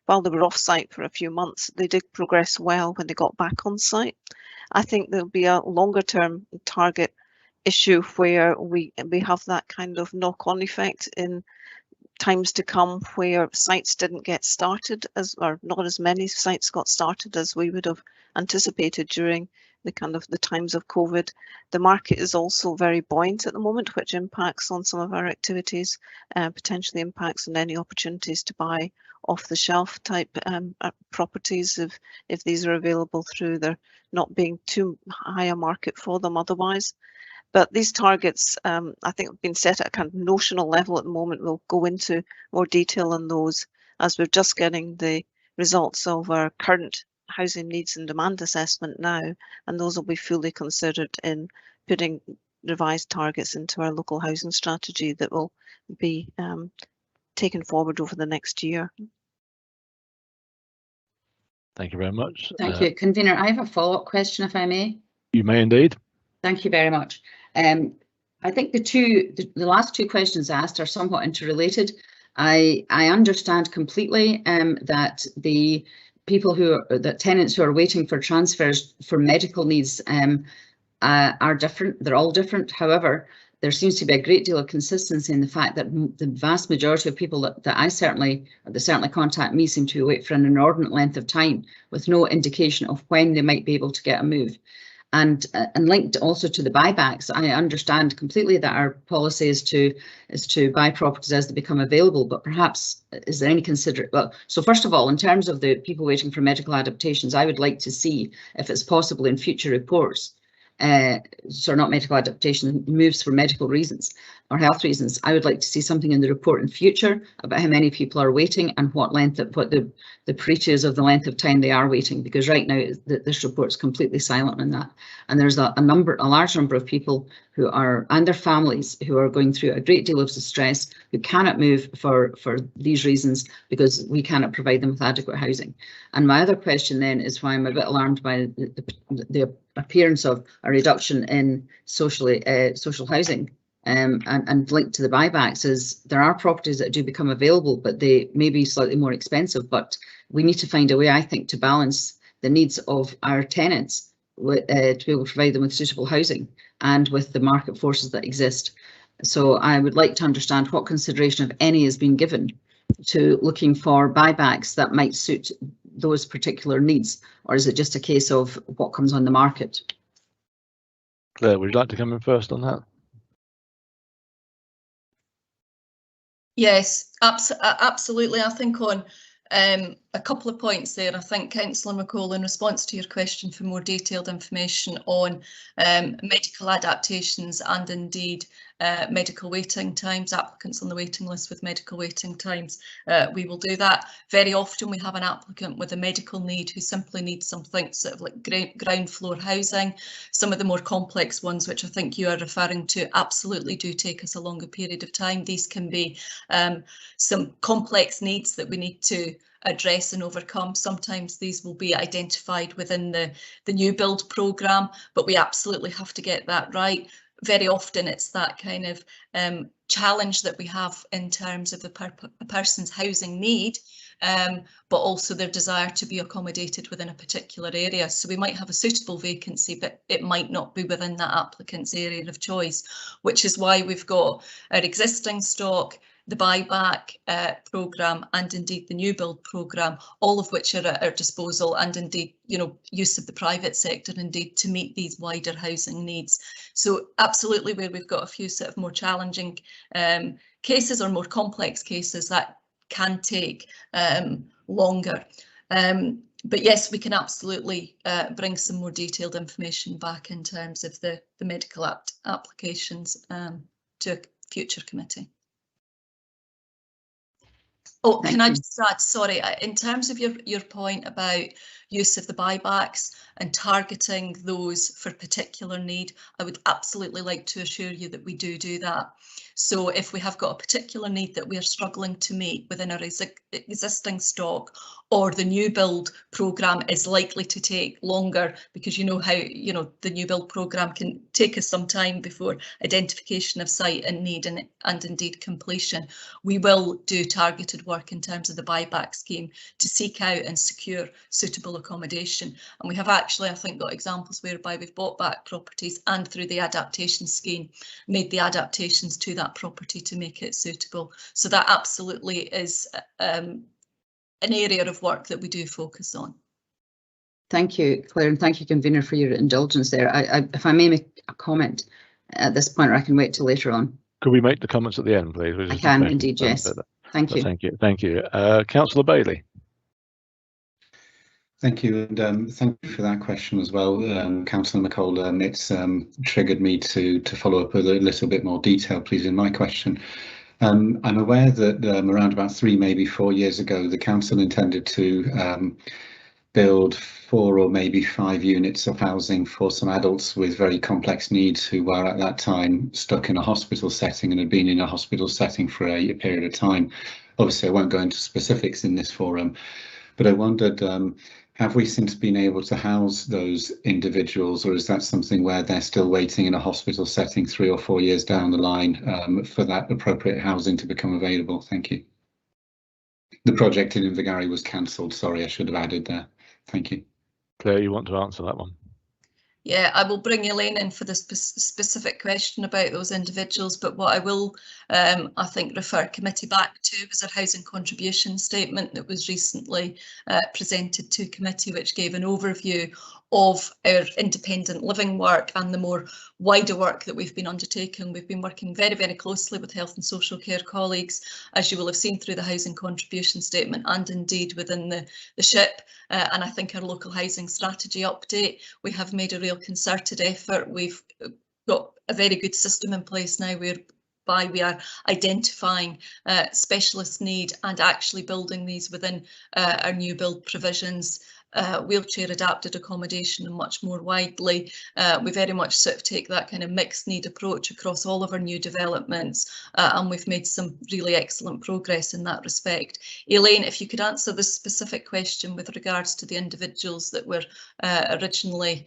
While they were off-site for a few months, they did progress well when they got back on site. I think there'll be a longer-term target issue where we have that kind of knock-on effect in times to come, where sites didn't get started, or not as many sites got started as we would have anticipated during the times of COVID. The market is also very buoyant at the moment, which impacts on some of our activities, potentially impacts on any opportunities to buy off-the-shelf type properties if these are available through there not being too high a market for them otherwise. But these targets, I think, have been set at a kind of notional level at the moment. We'll go into more detail on those as we're just getting the results of our current housing needs and demand assessment now, and those will be fully considered in putting revised targets into our local housing strategy that will be taken forward over the next year. Thank you very much. Thank you. Convener, I have a follow-up question, if I may. You may indeed. Thank you very much. I think the last two questions asked are somewhat interrelated. I understand completely that the people tenants who are waiting for transfers for medical needs are different. They're all different. However, there seems to be a great deal of consistency in the fact that the vast majority of people that certainly contact me seem to wait for an inordinate length of time with no indication of when they might be able to get a move. And linked also to the buybacks, I understand completely that our policy is to buy properties as they become available, but perhaps is there any so first of all, in terms of the people waiting for medical adaptations, I would like to see if it's possible in future reports sorry, not medical adaptation, moves for medical reasons or health reasons. I would like to see something in the report in future about how many people are waiting and what the parameters of the length of time they are waiting, because right now this report is completely silent on that. And there's a large number of people who are, and their families, who are going through a great deal of distress, who cannot move for these reasons because we cannot provide them with adequate housing. And my other question then is why I'm a bit alarmed by the appearance of a reduction in social housing. And linked to the buybacks is there are properties that do become available, but they may be slightly more expensive. But we need to find a way, I think, to balance the needs of our tenants to be able to provide them with suitable housing and with the market forces that exist. So I would like to understand what consideration, if any, has been given to looking for buybacks that might suit those particular needs, or is it just a case of what comes on the market? Claire, would you like to come in first on that? Yes, absolutely. I think on a couple of points there. I think Councillor McCall, in response to your question for more detailed information on medical adaptations and indeed medical waiting times, applicants on the waiting list with medical waiting times, we will do that. Very often we have an applicant with a medical need who simply needs something sort of like ground floor housing. Some of the more complex ones, which I think you are referring to, absolutely do take us a longer period of time. These can be some complex needs that we need to address and overcome. Sometimes these will be identified within the new build programme, but we absolutely have to get that right. Very often it's that kind of challenge that we have in terms of a person's housing need, but also their desire to be accommodated within a particular area. So we might have a suitable vacancy, but it might not be within that applicant's area of choice, which is why we've got our existing stock, the buyback programme and indeed the new build programme, all of which are at our disposal, and indeed, you know, use of the private sector indeed to meet these wider housing needs. So absolutely, where we've got a few sort of more challenging cases or more complex cases, that can take longer. But yes, we can absolutely bring some more detailed information back in terms of the medical applications to a future committee. Oh, can I just add, sorry, in terms of your point about use of the buybacks and targeting those for particular need, I would absolutely like to assure you that we do that. So if we have got a particular need that we are struggling to meet within our existing stock, or the new build programme is likely to take longer, because you know how, you know, the new build programme can take us some time before identification of site and need and indeed completion, we will do targeted work in terms of the buyback scheme to seek out and secure suitable accommodation. And we have actually, I think, got examples whereby we've bought back properties and through the adaptation scheme made the adaptations to that property to make it suitable. So that absolutely is an area of work that we do focus on. Thank you, Claire, and thank you, convener, for your indulgence there. If I may make a comment at this point, or I can wait till later on. Could we make the comments at the end, please? I can indeed, yes. Thank you. Thank you. Thank you. Councillor Bailey. Thank you, and thank you for that question as well, Councillor McCall. It's triggered me to follow up with a little bit more detail, please, in my question. I'm aware that around about 3, maybe 4 years ago, the council intended to build 4 or maybe 5 units of housing for some adults with very complex needs who were at that time stuck in a hospital setting and had been in a hospital setting for a period of time. Obviously, I won't go into specifics in this forum, but I wondered, have we since been able to house those individuals, or is that something where they're still waiting in a hospital setting 3 or 4 years down the line for that appropriate housing to become available? Thank you. The project in Invergarry was cancelled. Sorry, I should have added there. Thank you. Claire, you want to answer that one? Yeah, I will bring Elaine in for the specific question about those individuals, but what I will, I think, refer committee back to was our housing contribution statement that was recently presented to committee, which gave an overview of our independent living work and the more wider work that we've been undertaking. We've been working very, very closely with health and social care colleagues, as you will have seen through the housing contribution statement and indeed within the SHIP. And I think our local housing strategy update, we have made a real concerted effort. We've got a very good system in place now whereby we are identifying specialist need and actually building these within our new build provisions. Wheelchair adapted accommodation and much more widely. We very much sort of take that kind of mixed need approach across all of our new developments, and we've made some really excellent progress in that respect. Elaine, if you could answer this specific question with regards to the individuals that were originally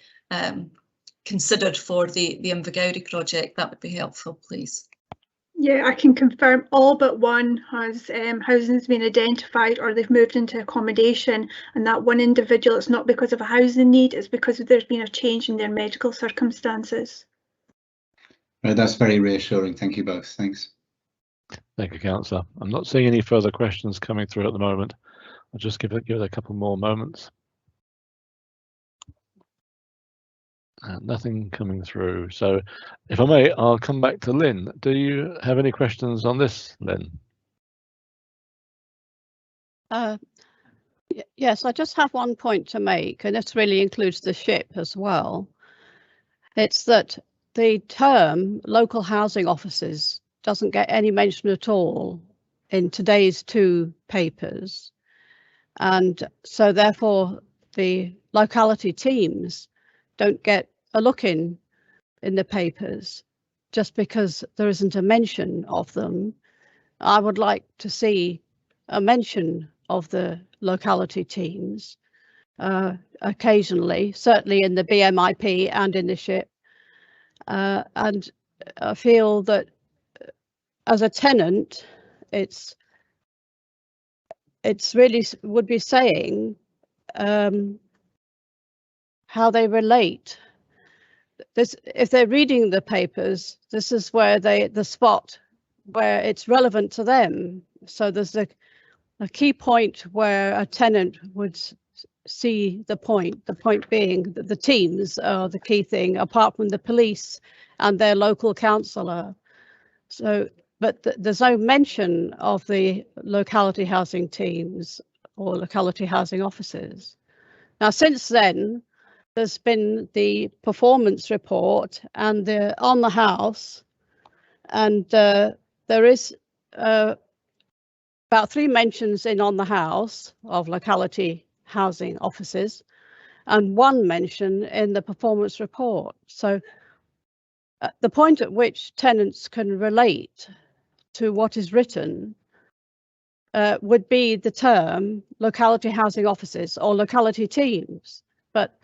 considered for the Invergowrie project, that would be helpful, please. Yeah, I can confirm all but one has housing's been identified or they've moved into accommodation, and that one individual, it's not because of a housing need, it's because there's been a change in their medical circumstances. Right, that's very reassuring. Thank you both. Thanks. Thank you, Councillor. I'm not seeing any further questions coming through at the moment. I'll just give it a couple more moments. Nothing coming through. So if I may, I'll come back to Lynn. Do you have any questions on this, Lynn? Yes, I just have one point to make, and this really includes the SHIP as well. It's that the term local housing officers doesn't get any mention at all in today's two papers. And so therefore the locality teams don't get a look in the papers just because there isn't a mention of them. I would like to see a mention of the locality teams occasionally, certainly in the BMIP and in the SHIP. And I feel that as a tenant, it's really would be saying how they relate. This, if they're reading the papers, this is where the spot where it's relevant to them. So there's a key point where a tenant would see the point being that the teams are the key thing, apart from the police and their local councillor. So, but there's no mention of the locality housing teams or locality housing officers. Now, since then, there's been the performance report and the on the house, and there is about 3 mentions in on the house of locality housing officers and 1 mention in the performance report. So the point at which tenants can relate to what is written would be the term locality housing officers or locality teams, but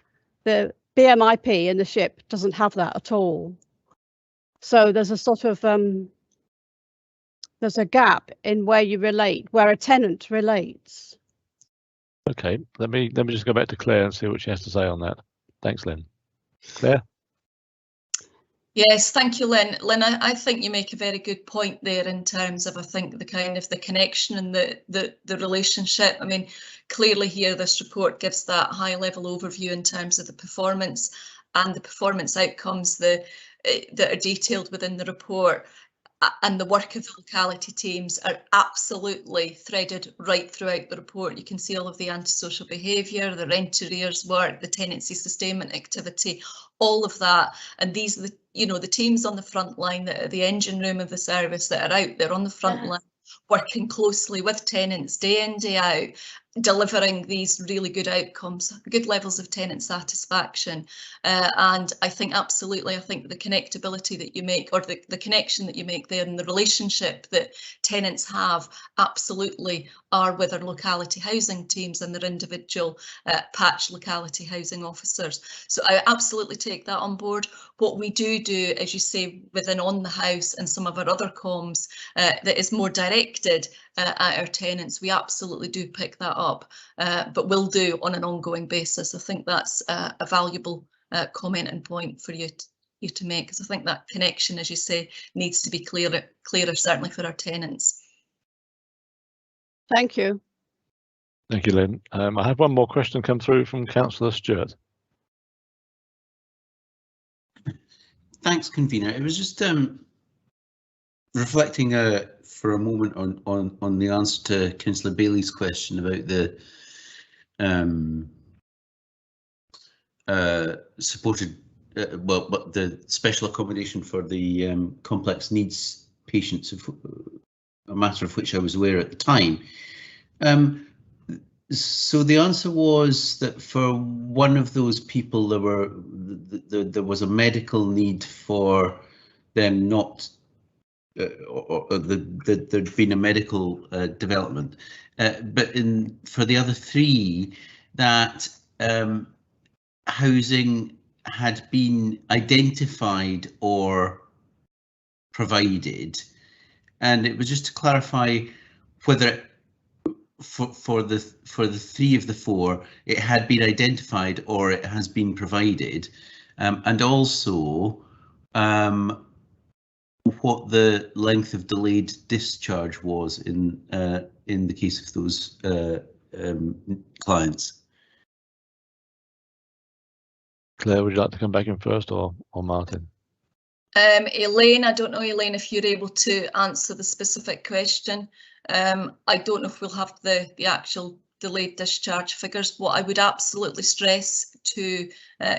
the BMIP in the SHIP doesn't have that at all. So there's a sort of there's a gap in where you relate, where a tenant relates. Okay, let me just go back to Claire and see what she has to say on that. Thanks, Lynn. Claire? Yes, thank you, Lynn. Lynn, I think you make a very good point there in terms of, I think, the kind of the connection and the relationship. I mean, clearly here this report gives that high level overview in terms of the performance and the performance outcomes that are detailed within the report. And the work of the locality teams are absolutely threaded right throughout the report. You can see all of the antisocial behaviour, the rent arrears work, the tenancy sustainment activity, all of that. And these are the, you know, the teams on the front line, the engine room of the service that are out there on the front line, working closely with tenants day in, day out, delivering these really good outcomes, good levels of tenant satisfaction. And I think absolutely, I think the connectability that you make, or the connection that you make there, and the relationship that tenants have absolutely are with our locality housing teams and their individual patch locality housing officers. So I absolutely take that on board. What we do, as you say, within On the House and some of our other comms that is more directed at our tenants, we absolutely do pick that up, but will do on an ongoing basis. I think that's a valuable comment and point for you to make, because I think that connection, as you say, needs to be clearer certainly for our tenants. Thank you. Thank you, Lynn. I have one more question come through from Councillor Stewart. Thanks, convener. It was just reflecting for a moment on the answer to Councillor Bailey's question about the supported, but the special accommodation for the complex needs patients, a matter of which I was aware at the time. So the answer was that for one of those people, there was a medical need for them not, or there'd been a medical development, but for the other three, that housing had been identified or provided, and it was just to clarify whether for the three of the four it had been identified or it has been provided, and also what the length of delayed discharge was in the case of those clients. Claire, would you like to come back in first, or Martin? Elaine, I don't know, Elaine, if you're able to answer the specific question. I don't know if we'll have the actual delayed discharge figures. What I would absolutely stress to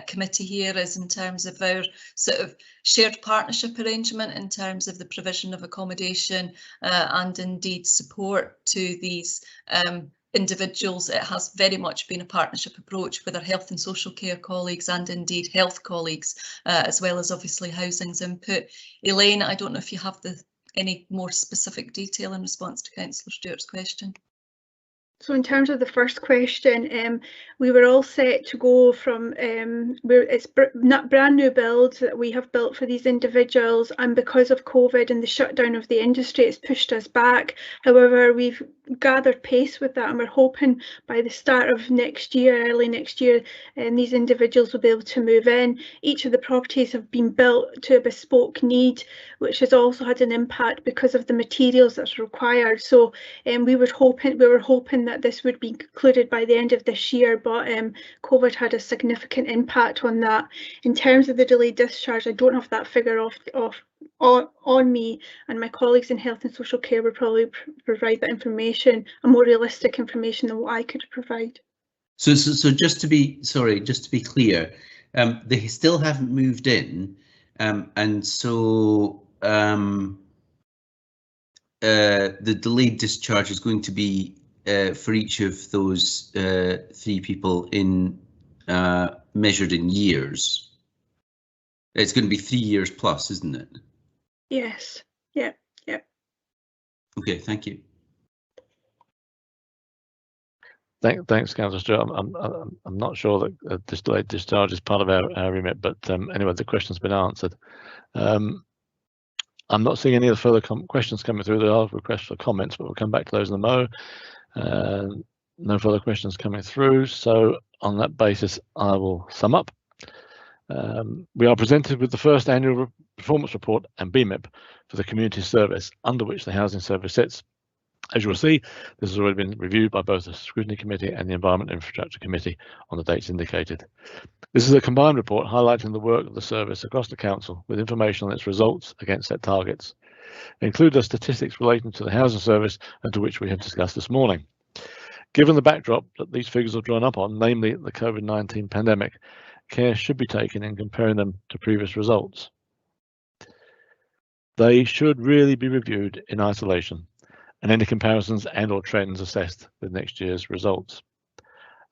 committee here is in terms of our sort of shared partnership arrangement in terms of the provision of accommodation and indeed support to these individuals. It has very much been a partnership approach with our health and social care colleagues and indeed health colleagues, as well as obviously housing's input. Elaine, I don't know if you have any more specific detail in response to Councillor Stewart's question. So in terms of the first question, we were all set to go from it's not brand new builds that we have built for these individuals, and because of COVID and the shutdown of the industry, it's pushed us back. However, we've gathered pace with that, and we're hoping by the start of next year, early next year, these individuals will be able to move in. Each of the properties have been built to a bespoke need, which has also had an impact because of the materials that's required. So we were hoping that this would be concluded by the end of this year, but COVID had a significant impact on that. In terms of the delayed discharge, I don't have that figure on me, and my colleagues in health and social care would probably provide that information, a more realistic information than what I could provide. So just to be clear, they still haven't moved in, and so the delayed discharge is going to be for each of those three people in measured in years. It's going to be 3 years plus, isn't it? Yes. Yeah. Okay, thank you. Thanks, Councillor Stewart. I'm not sure that this delayed discharge is part of our remit, but anyway, the question's been answered. I'm not seeing any other further questions coming through. There are requests for comments, but we'll come back to those in a mo. No further questions coming through, so on that basis I will sum up. We are presented with the first annual performance report and Bmip for the community service under which the housing service sits. As you will see, this has already been reviewed by both the Scrutiny Committee and the Environment Infrastructure Committee on the dates indicated. This is a combined report highlighting the work of the service across the council with information on its results against set targets. It includes the statistics relating to the housing service and to which we have discussed this morning. Given the backdrop that these figures are drawn up on, namely the COVID-19 pandemic, care should be taken in comparing them to previous results. They should really be reviewed in isolation, and any comparisons and/or trends assessed with next year's results.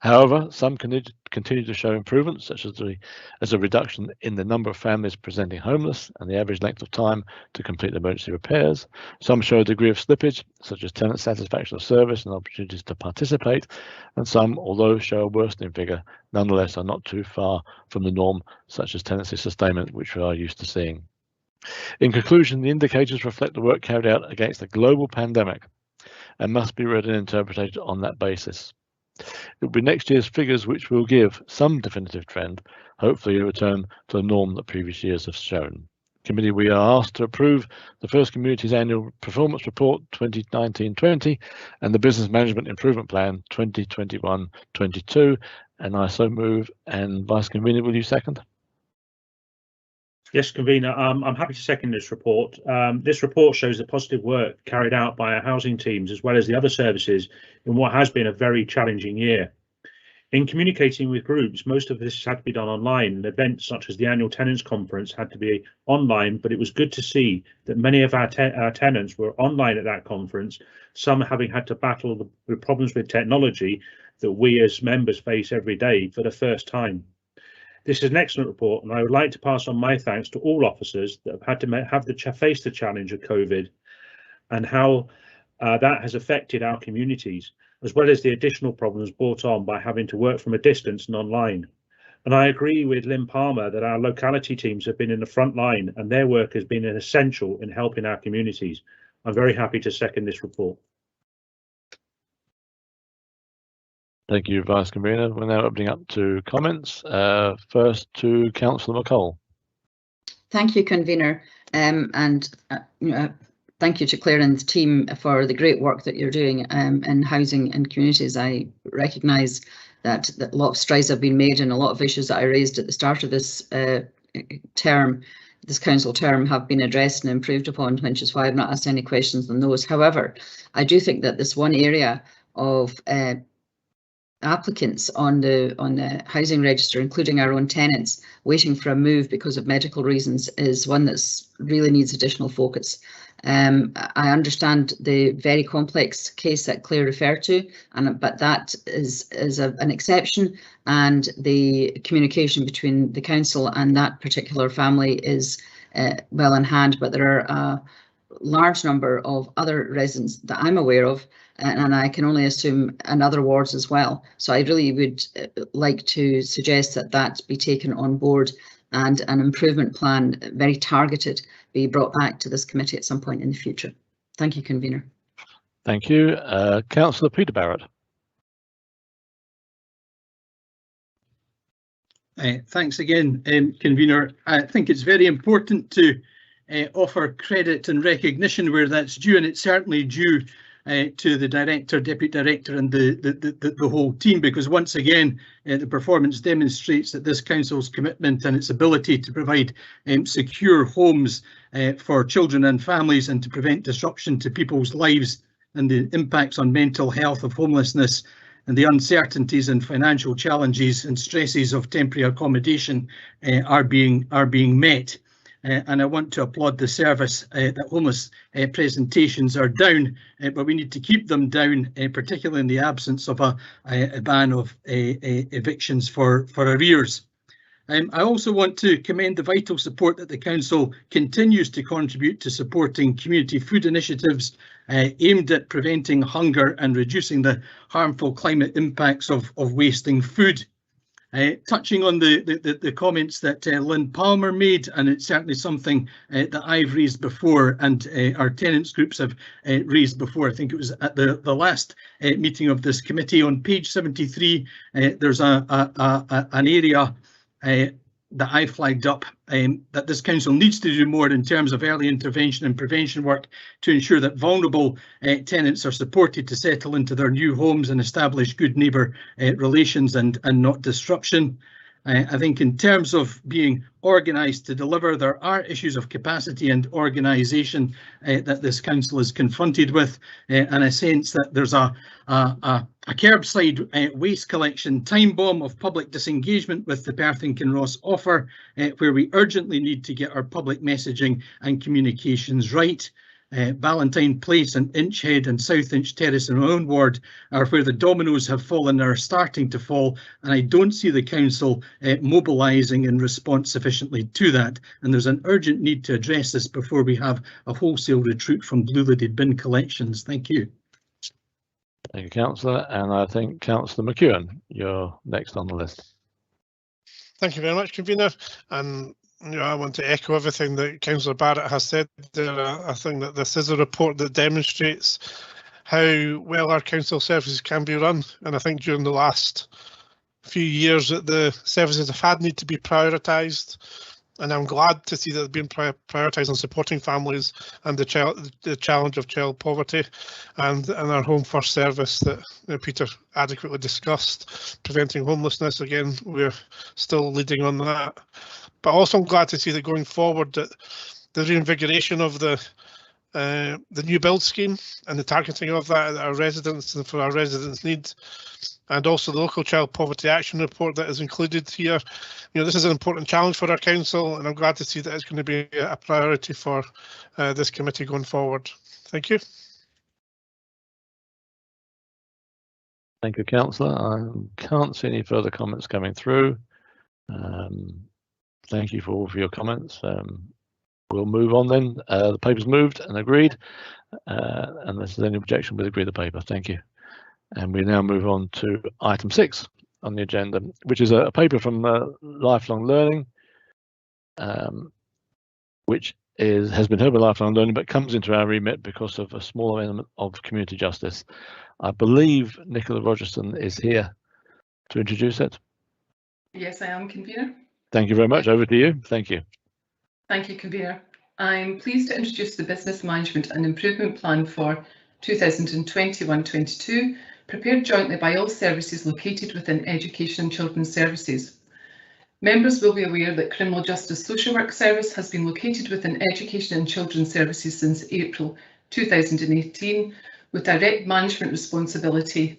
However, some continue to show improvements, such as a reduction in the number of families presenting homeless and the average length of time to complete emergency repairs. Some show a degree of slippage, such as tenant satisfaction of service and opportunities to participate, and some, although show a worsening figure, nonetheless are not too far from the norm, such as tenancy sustainment, which we are used to seeing. In conclusion, the indicators reflect the work carried out against a global pandemic and must be read and interpreted on that basis. It will be next year's figures which will give some definitive trend, hopefully a return to the norm that previous years have shown. Committee, we are asked to approve the First Community's Annual Performance Report 2019-20 and the Business Management Improvement Plan 2021-22, and I so move. And Vice Convener, will you second? Yes, convener. I'm happy to second this report. This report shows the positive work carried out by our housing teams as well as the other services in what has been a very challenging year. In communicating with groups, most of this had to be done online, and events such as the annual tenants conference had to be online, but it was good to see that many of our tenants were online at that conference, some having had to battle the problems with technology that we as members face every day for the first time. This is an excellent report, and I would like to pass on my thanks to all officers that have had to face the challenge of COVID and how that has affected our communities, as well as the additional problems brought on by having to work from a distance and online. And I agree with Lynn Palmer that our locality teams have been in the front line and their work has been essential in helping our communities. I'm very happy to second this report. Thank you, Vice Convener. We're now opening up to comments. First to Councillor McCall. Thank you, Convener, and thank you to Claire and the team for the great work that you're doing in housing and communities. I recognise that a lot of strides have been made and a lot of issues that I raised at the start of this term, this council term, have been addressed and improved upon, which is why I've not asked any questions on those. However, I do think that this one area of applicants on the housing register, including our own tenants, waiting for a move because of medical reasons, is one that really needs additional focus. I understand the very complex case that Claire referred to, but that is an exception, and the communication between the council and that particular family is well in hand. But there are a large number of other residents that I'm aware of, and I can only assume in other wards as well. So I really would like to suggest that that be taken on board and an improvement plan, very targeted, be brought back to this committee at some point in the future. Thank you, Convener. Thank you. Councillor Peter Barrett. Thanks again, Convener. I think it's very important to offer credit and recognition where that's due, and it's certainly due to the Director, Deputy Director and the whole team, because once again the performance demonstrates that this council's commitment and its ability to provide secure homes for children and families and to prevent disruption to people's lives and the impacts on mental health of homelessness and the uncertainties and financial challenges and stresses of temporary accommodation are being met. And I want to applaud the service that homeless presentations are down, but we need to keep them down, particularly in the absence of a ban of evictions for arrears. I also want to commend the vital support that the council continues to contribute to supporting community food initiatives aimed at preventing hunger and reducing the harmful climate impacts of wasting food. Touching on the comments that Lynn Palmer made, and it's certainly something that I've raised before and our tenants groups have raised before. I think it was at the last meeting of this committee. On page 73, there's an area that I flagged up that this council needs to do more in terms of early intervention and prevention work to ensure that vulnerable tenants are supported to settle into their new homes and establish good neighbour relations and not disruption. I think in terms of being organised to deliver, there are issues of capacity and organisation that this council is confronted with, and I sense that there's a curbside waste collection time bomb of public disengagement with the Perth and Kinross offer, where we urgently need to get our public messaging and communications right. Ballantyne Place and Inchhead and South Inch Terrace in our own ward are where the dominoes have fallen and are starting to fall, and I don't see the council mobilising in response sufficiently to that, and there's an urgent need to address this before we have a wholesale retreat from blue-lidded bin collections. Thank you. Thank you, Councillor, and I think Councillor McEwen, you're next on the list. Thank you very much, Convener, and I want to echo everything that Councillor Barrett has said there. I think that this is a report that demonstrates how well our council services can be run, and I think during the last few years that the services have had need to be prioritised, and I'm glad to see that they've been prioritised on supporting families and the challenge of child poverty, and our Home First service that Peter adequately discussed, preventing homelessness. Again, we're still leading on that. But also I'm glad to see that going forward that the reinvigoration of the new build scheme and the targeting of that at our residents and for our residents' needs, and also the local child poverty action report that is included here. You know, this is an important challenge for our council, and I'm glad to see that it's going to be a priority for this committee going forward. Thank you. Thank you, Councillor. I can't see any further comments coming through. Thank you for all of your comments. We'll move on then. The paper's moved and agreed. Unless there's any objection, we'll agree the paper. Thank you. And we now move on to item 6 on the agenda, which is a paper from Lifelong Learning, which has been heard by Lifelong Learning, but comes into our remit because of a small element of community justice. I believe Nicola Rogerson is here to introduce it. Yes, I am, Convener. Thank you very much. Over to you. Thank you. Thank you, Convener. I'm pleased to introduce the Business Management and Improvement Plan for 2021-22, prepared jointly by all services located within Education and Children's Services. Members will be aware that Criminal Justice Social Work Service has been located within Education and Children's Services since April 2018, with direct management responsibility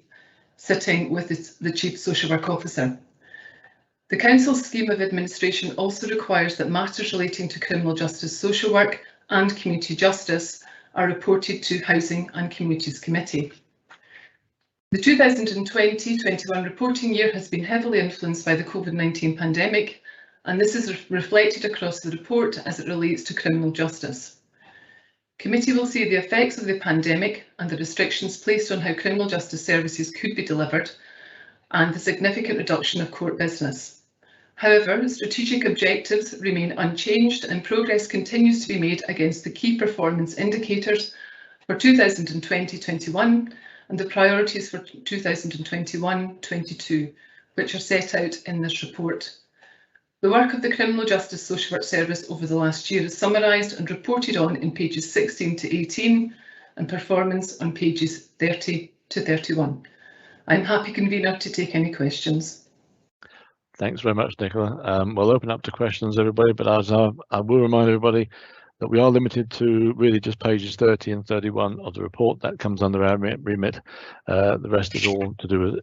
sitting with the Chief Social Work Officer. The Council's scheme of administration also requires that matters relating to criminal justice social work and community justice are reported to Housing and Communities Committee. The 2020-21 reporting year has been heavily influenced by the COVID-19 pandemic, and this is reflected across the report as it relates to criminal justice. Committee will see the effects of the pandemic and the restrictions placed on how criminal justice services could be delivered, and the significant reduction of court business. However, strategic objectives remain unchanged and progress continues to be made against the key performance indicators for 2020-21 and the priorities for 2021-22, which are set out in this report. The work of the Criminal Justice Social Work Service over the last year is summarised and reported on in pages 16 to 18 and performance on pages 30 to 31. I'm happy, Convener, to take any questions. Thanks very much, Nicola. We'll open up to questions, everybody, but as I will remind everybody that we are limited to really just pages 30 and 31 of the report. That comes under our remit. The rest is all to do with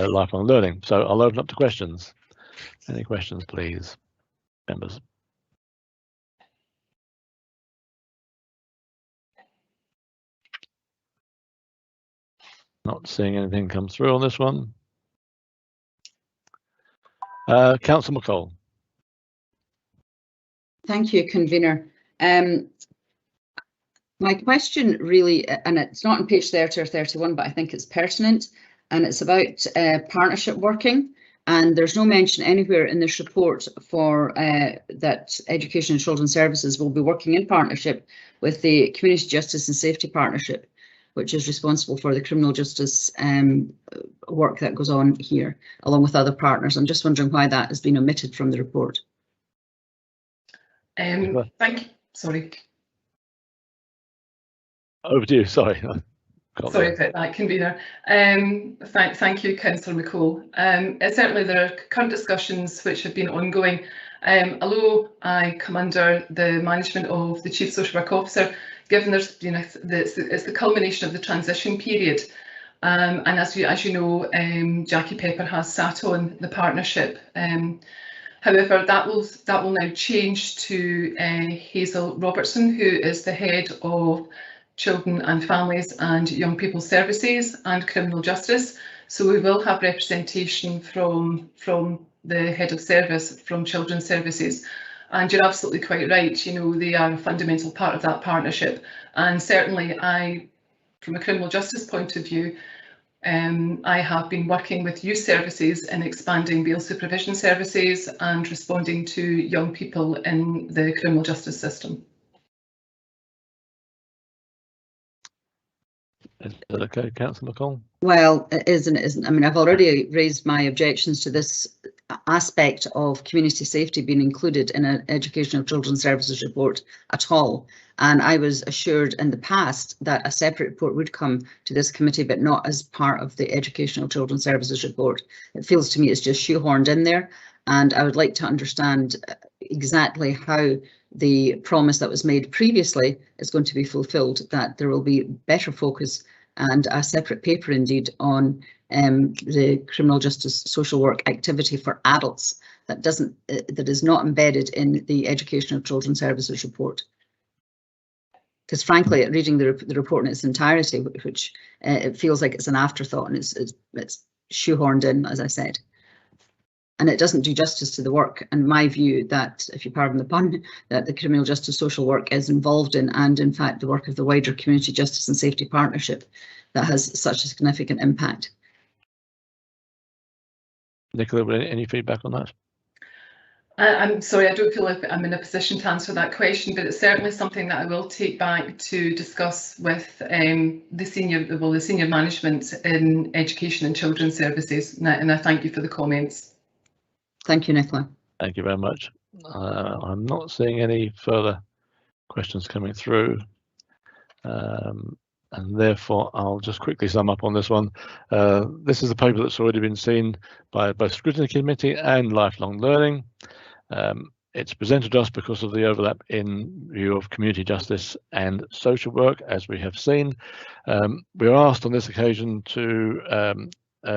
lifelong learning. So I'll open up to questions. Any questions, please, members? Not seeing anything come through on this one. Councillor McCall. Thank you, Convener. My question really, and it's not on page 30 or 31, but I think it's pertinent, and it's about partnership working. And there's no mention anywhere in this report for that Education and Children's Services will be working in partnership with the Community Justice and Safety Partnership, which is responsible for the criminal justice work that goes on here, along with other partners. I'm just wondering why that has been omitted from the report. Thank you. Sorry. Over to you. Sorry. Sorry about that, Convener. Thank you, Councillor McCall. Certainly there are current discussions which have been ongoing. Although I come under the management of the Chief Social Work Officer, given there's, you know, it's the culmination of the transition period, and as you know, Jackie Pepper has sat on the partnership. However, that will now change to Hazel Robertson, who is the head of Children and Families and Young People Services and Criminal Justice. So we will have representation from the head of service from Children's Services. And you're absolutely quite right, you know, they are a fundamental part of that partnership. And certainly from a criminal justice point of view, I have been working with youth services in expanding bail supervision services and responding to young people in the criminal justice system. Is that okay, Councillor McCall? Well, it is and it isn't. I mean, I've already raised my objections to this aspect of community safety being included in an Educational Children's Services report at all. And I was assured in the past that a separate report would come to this committee, but not as part of the Educational Children's Services report. It feels to me it's just shoehorned in there. And I would like to understand, exactly how the promise that was made previously is going to be fulfilled, that there will be better focus and a separate paper indeed on the criminal justice social work activity for adults that is not embedded in the Education of Children Services report. Because frankly, reading the report in its entirety, which it feels like it's an afterthought and it's shoehorned in, as I said. And it doesn't do justice to the work, and my view that, if you pardon the pun, that the criminal justice social work is involved in, and in fact the work of the wider Community Justice and Safety Partnership that has such a significant impact. Nicola, any feedback on that? I'm sorry, I don't feel like I'm in a position to answer that question, but it's certainly something that I will take back to discuss with the senior management in Education and Children's Services, and I thank you for the comments. Thank you, Nicola. Thank you very much. I'm not seeing any further questions coming through, and therefore I'll just quickly sum up on this one. This is a paper that's already been seen by both Scrutiny Committee and Lifelong Learning. It's presented to us because of the overlap in view of community justice and social work, as we have seen. We are asked on this occasion to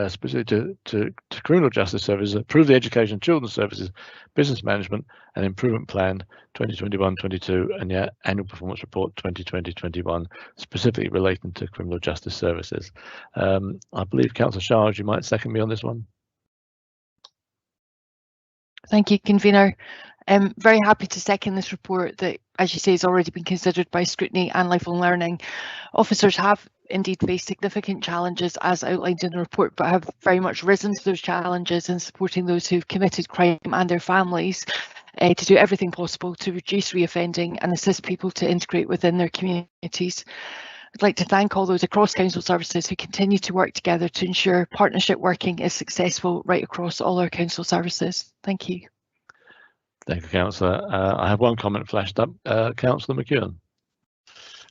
specifically to criminal justice services, approve the Education Children's Services Business Management and Improvement Plan 2021-22 and the Annual Performance Report 2020-21, specifically relating to criminal justice services. I believe Councillor Charge, you might second me on this one. Thank you, Convener. I'm very happy to second this report that, as you say, has already been considered by Scrutiny and Lifelong Learning. Officers have indeed faced significant challenges as outlined in the report, but have very much risen to those challenges in supporting those who've committed crime and their families to do everything possible to reduce reoffending and assist people to integrate within their communities. I'd like to thank all those across council services who continue to work together to ensure partnership working is successful right across all our council services. Thank you. Thank you, Councillor. I have one comment flashed up. Councillor McEwen.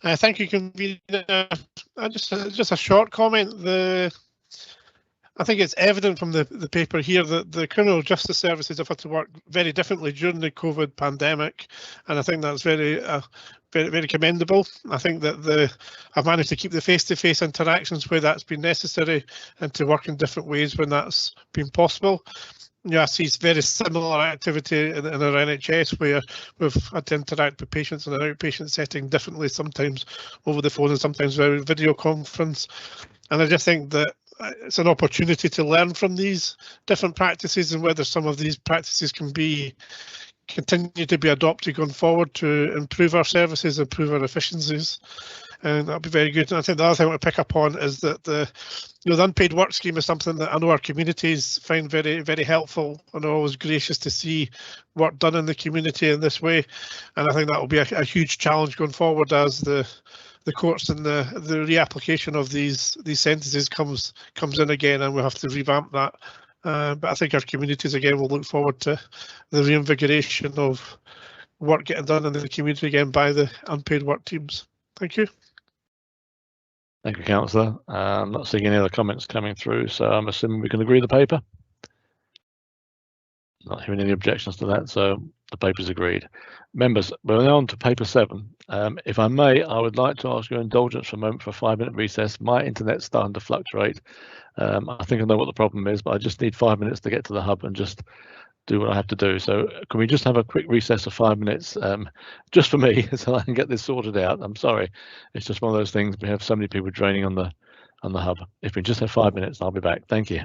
Thank you, Convener. Just a short comment. I think it's evident from the paper here that the criminal justice services have had to work very differently during the COVID pandemic, and I think that's very, very commendable. I think that I've managed to keep the face-to-face interactions where that's been necessary and to work in different ways when that's been possible. Yeah, I see very similar activity in our NHS where we've had to interact with patients in an outpatient setting differently, sometimes over the phone and sometimes via video conference. And I just think that it's an opportunity to learn from these different practices and whether some of these practices can continue to be adopted going forward to improve our services, improve our efficiencies. And that'll be very good. And I think the other thing I want to pick up on is that the unpaid work scheme is something that I know our communities find very, very helpful and are always gracious to see work done in the community in this way. And I think that will be a huge challenge going forward as the courts and the reapplication of these sentences comes in again, and we'll have to revamp that. But I think our communities again will look forward to the reinvigoration of work getting done in the community again by the unpaid work teams. Thank you. Thank you, Councillor. I'm not seeing any other comments coming through, so I'm assuming we can agree the paper. Not hearing any objections to that, so the paper's agreed. Members, we're now on to paper 7. If I may, I would like to ask your indulgence for a moment for a 5-minute recess. My internet's starting to fluctuate. I think I know what the problem is, but I just need 5 minutes to get to the hub and just do what I have to do. So can we just have a quick recess of 5 minutes just for me so I can get this sorted out? I'm sorry, it's just one of those things. We have so many people draining on the hub. If we just have 5 minutes, I'll be back. Thank you.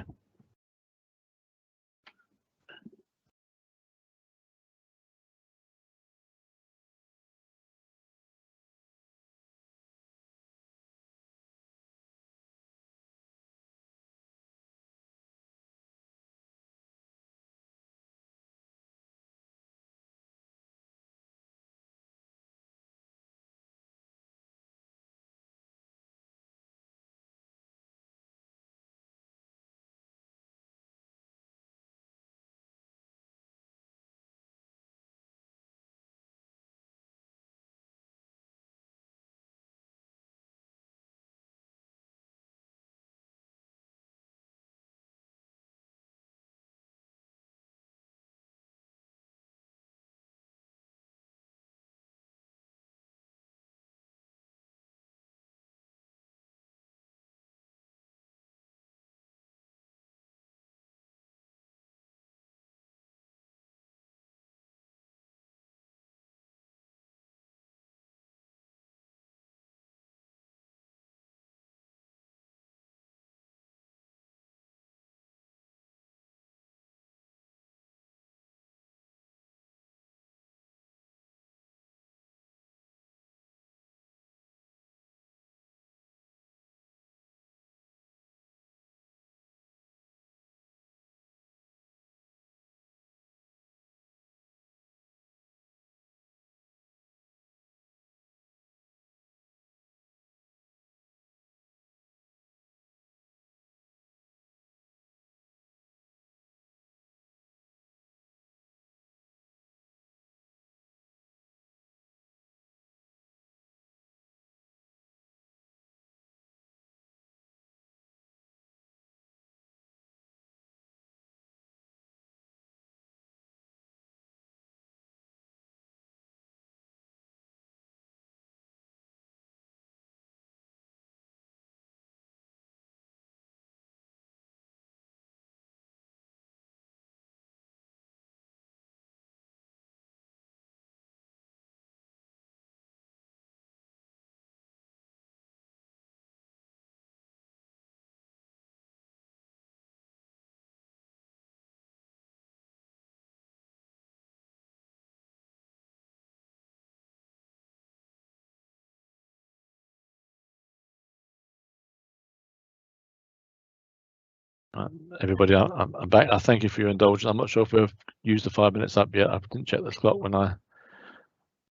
Everybody, I'm back. I thank you for your indulgence. I'm not sure if we've used the 5 minutes up yet. I didn't check the clock when I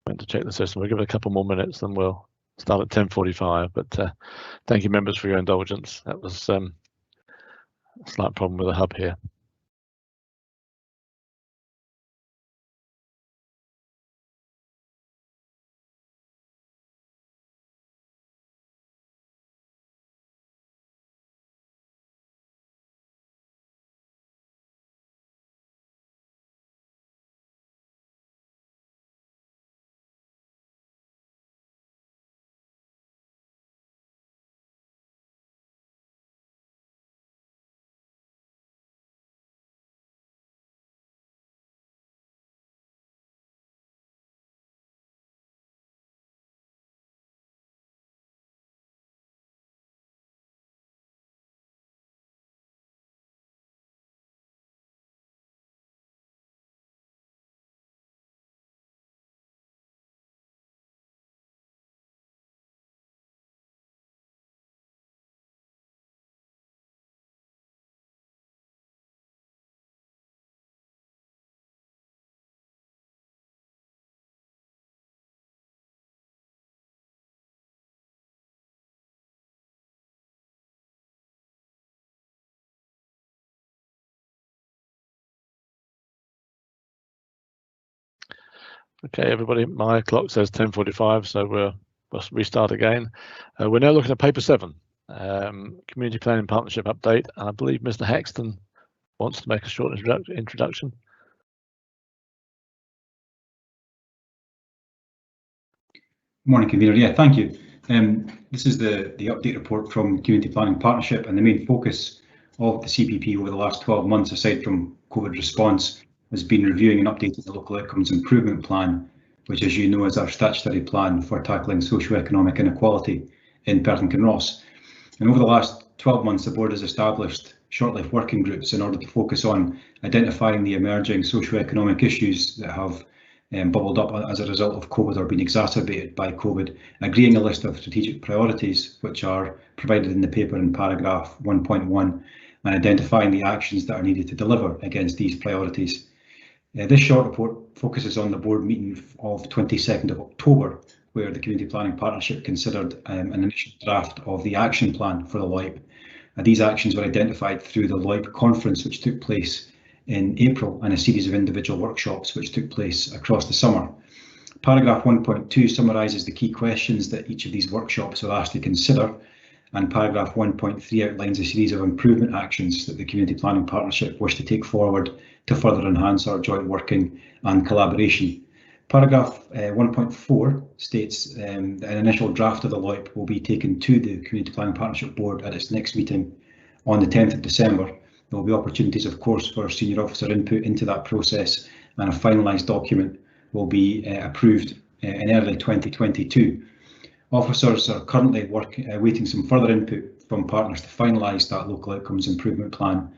went to check the system. We'll give it a couple more minutes, then we'll start at 10:45. But thank you, members, for your indulgence. That was a slight problem with the hub here. Okay, everybody, my clock says 10:45, so we'll restart again. We're now looking at paper 7, community planning partnership update. I believe Mr. Haxton wants to make a short introduction. Morning, convener. Yeah, thank you. This is the update report from Community Planning Partnership, and the main focus of the CPP over the last 12 months, aside from COVID response, has been reviewing and updating the Local Outcomes Improvement Plan, which, as you know, is our statutory plan for tackling socio-economic inequality in Perth and Kenos. And over the last 12 months, the board has established short-life working groups in order to focus on identifying the emerging socio-economic issues that have bubbled up as a result of COVID or been exacerbated by COVID, agreeing a list of strategic priorities, which are provided in the paper in paragraph 1.1, and identifying the actions that are needed to deliver against these priorities. This short report focuses on the board meeting of 22nd of October, where the Community Planning Partnership considered an initial draft of the action plan for the LOIP. These actions were identified through the LOIP conference, which took place in April, and a series of individual workshops which took place across the summer. Paragraph 1.2 summarises the key questions that each of these workshops were asked to consider, and paragraph 1.3 outlines a series of improvement actions that the Community Planning Partnership wish to take forward to further enhance our joint working and collaboration. Paragraph 1.4 states that an initial draft of the LOIP will be taken to the Community Planning Partnership Board at its next meeting on the 10th of December. There will be opportunities, of course, for senior officer input into that process, and a finalised document will be approved in early 2022. Officers are currently waiting some further input from partners to finalise that local outcomes improvement plan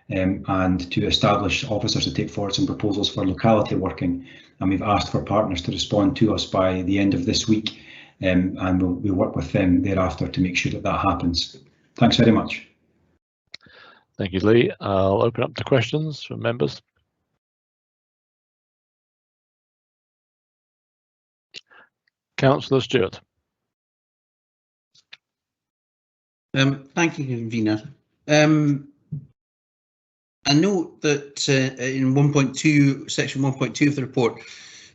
and to establish officers to take forward some proposals for locality working. And we've asked for partners to respond to us by the end of this week, and we'll work with them thereafter to make sure that that happens. Thanks very much. Thank you, Lee. I'll open up to questions from members. Councillor Stewart. Thank you, convener. I note that in 1.2, section 1.2 of the report,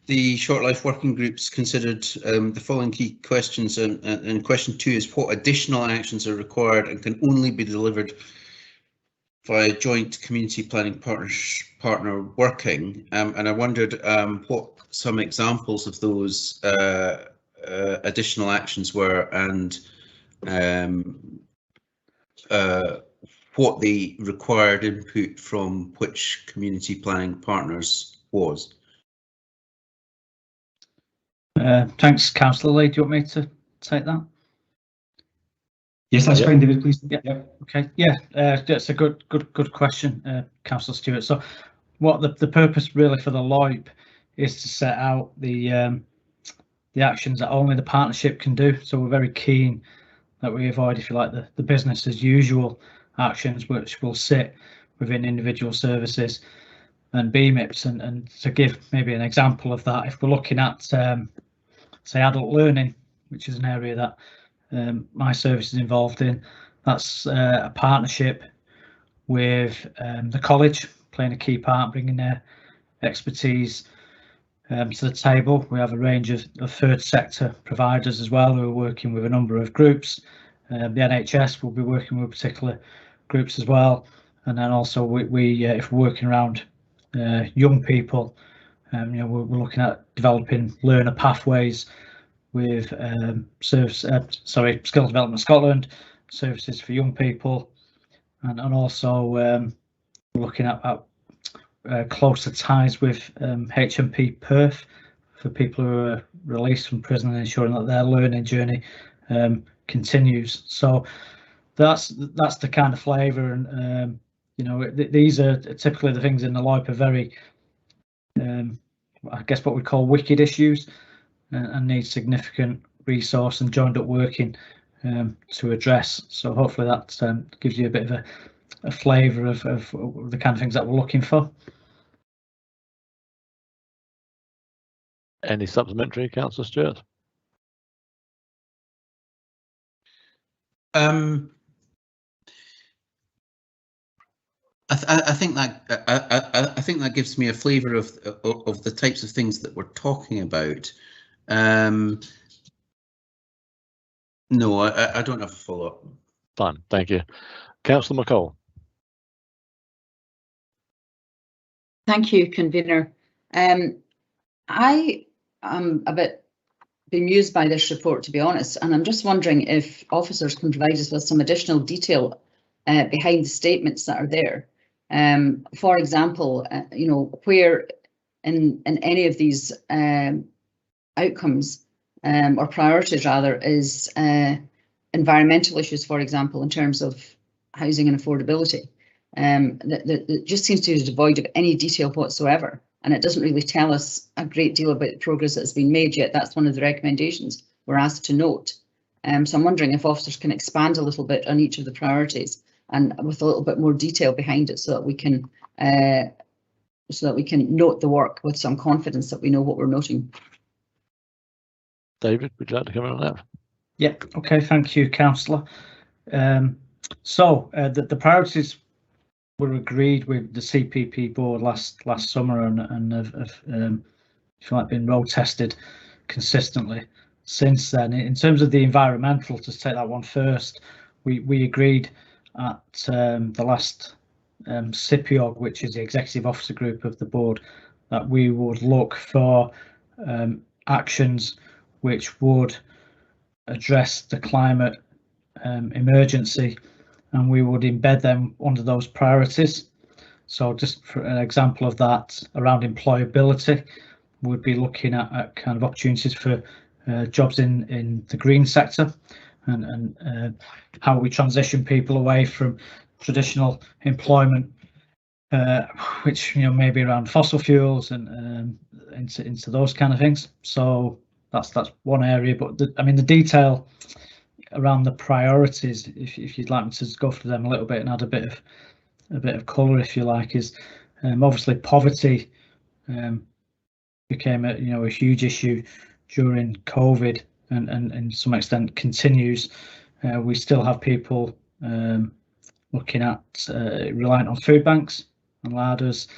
the short life working groups considered the following key questions, and question 2 is what additional actions are required and can only be delivered via joint community planning partner working, and I wondered what some examples of those additional actions were, and what the required input from which community planning partners was. Thanks, Councillor Lee. Do you want me to take that? Yes, that's fine, David, please. Yeah. Okay. Yeah, that's a good question, Councillor Stewart. So, what the purpose really for the LOIP is to set out the actions that only the partnership can do. So we're very keen that we avoid, if you like, the business as usual actions which will sit within individual services and BMIPs. And to give maybe an example of that, if we're looking at say adult learning, which is an area that my service is involved in, that's a partnership with the college, playing a key part, bringing their expertise to the table. We have a range of third sector providers as well who are working with a number of groups. The NHS will be working with particular groups as well, and then also we if we're working around young people, you know, we're looking at developing learner pathways with Skills Development Scotland, services for young people, and also we're looking at closer ties with HMP Perth for people who are released from prison and ensuring that their learning journey continues. So that's the kind of flavour, and you know, these are typically the things in the LIPE are very, I guess what we call wicked issues, and need significant resource and joined up working to address. So hopefully that gives you a bit of a flavour of the kind of things that we're looking for. Any supplementary, Councillor Stewart? I think that gives me a flavour of the types of things that we're talking about. No, I don't have a follow-up. Fine, thank you. Councillor McCall. Thank you, convener. I am a bit bemused by this report, to be honest, and I'm just wondering if officers can provide us with some additional detail behind the statements that are there. For example, you know, where in any of these outcomes or priorities rather is environmental issues, for example, in terms of housing and affordability. That just seems to be devoid of any detail whatsoever, and it doesn't really tell us a great deal about the progress that's been made yet. That's one of the recommendations we're asked to note. So I'm wondering if officers can expand a little bit on each of the priorities and with a little bit more detail behind it, so that we can note the work with some confidence that we know what we're noting. David, would you like to comment on that? Yeah, okay, thank you, Councillor. So the priorities were agreed with the CPP board last summer and have if you like, been road tested consistently since then. In terms of the environmental, to take that one first, we agreed at the last CIPIOG, which is the executive officer group of the board, that we would look for actions which would address the climate emergency, and we would embed them under those priorities. So just for an example of that, around employability, we'd be looking at kind of opportunities for jobs in the green sector, and how we transition people away from traditional employment, which, you know, maybe around fossil fuels and into those kind of things. So that's one area, but I mean the detail around the priorities, if you'd like me to go through them a little bit and add a bit of colour, if you like, is obviously poverty became a huge issue during COVID, and in some extent continues. We still have people looking at reliant on food banks and ladders.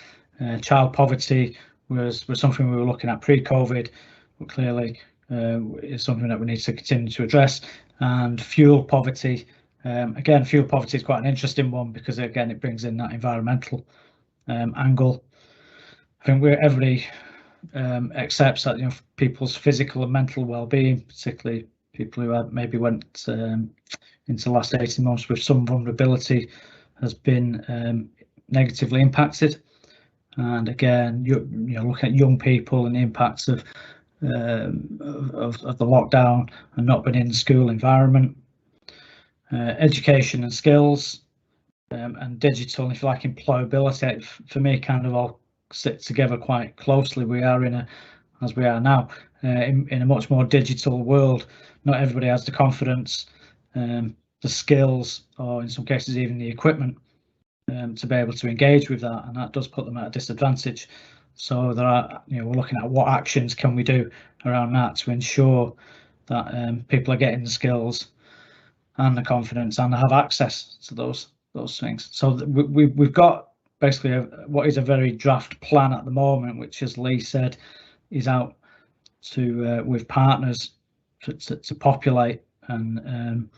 Child poverty was something we were looking at pre-COVID, but clearly is something that we need to continue to address. And fuel poverty, again, fuel poverty is quite an interesting one, because again it brings in that environmental angle. I think everybody accepts that, you know, people's physical and mental well-being, particularly people who maybe went into the last 18 months with some vulnerability, has been negatively impacted. And again, you know, looking at young people and the impacts of the lockdown and not being in the school environment, education and skills, and digital, and if you like, employability, for me, kind of all sit together quite closely. We are as we are now, in a much more digital world. Not everybody has the confidence skills, or in some cases even the equipment, to be able to engage with that, and that does put them at a disadvantage. So there are, we're looking at what actions can we do around that to ensure that people are getting the skills and the confidence and have access to those things. So we've got basically what is a very draft plan at the moment, which, as Lee said, is out to with partners to populate, and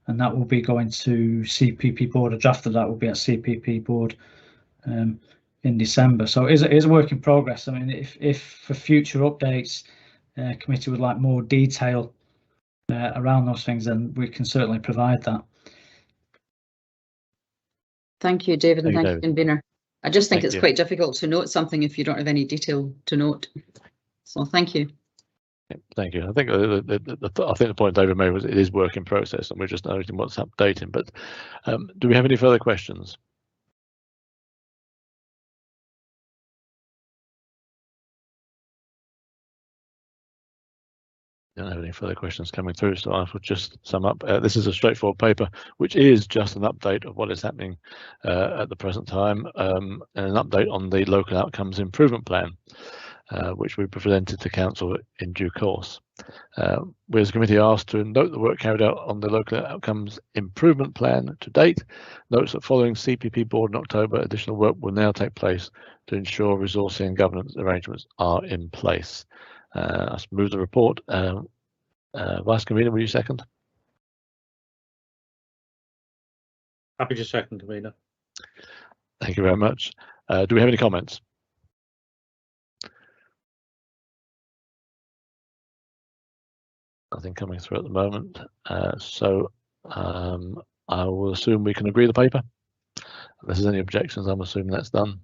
that will be going to CPP board. A draft of that will be at CPP board in December. So it is a work in progress. I mean, if for future updates, committee would like more detail around those things, then we can certainly provide that. Thank you, David, and thank you, convener. I just think it's quite difficult to note something if you don't have any detail to note. So thank you. Thank you. I think the point David made was it is work in process, and we're just noting what's updating. But do we have any further questions? Don't have any further questions coming through, so I will just sum up. This is a straightforward paper, which is just an update of what is happening at the present time, and an update on the local outcomes improvement plan, which we presented to council in due course. We as a committee asked to note the work carried out on the local outcomes improvement plan to date. Notes that following CPP board in October, additional work will now take place to ensure resourcing and governance arrangements are in place. Let's move the report. Vice Convener, will you second? Happy to second, Convener. Thank you very much. Do we have any comments? Nothing coming through at the moment. So I will assume we can agree the paper. Unless there's any objections, I'm assuming that's done.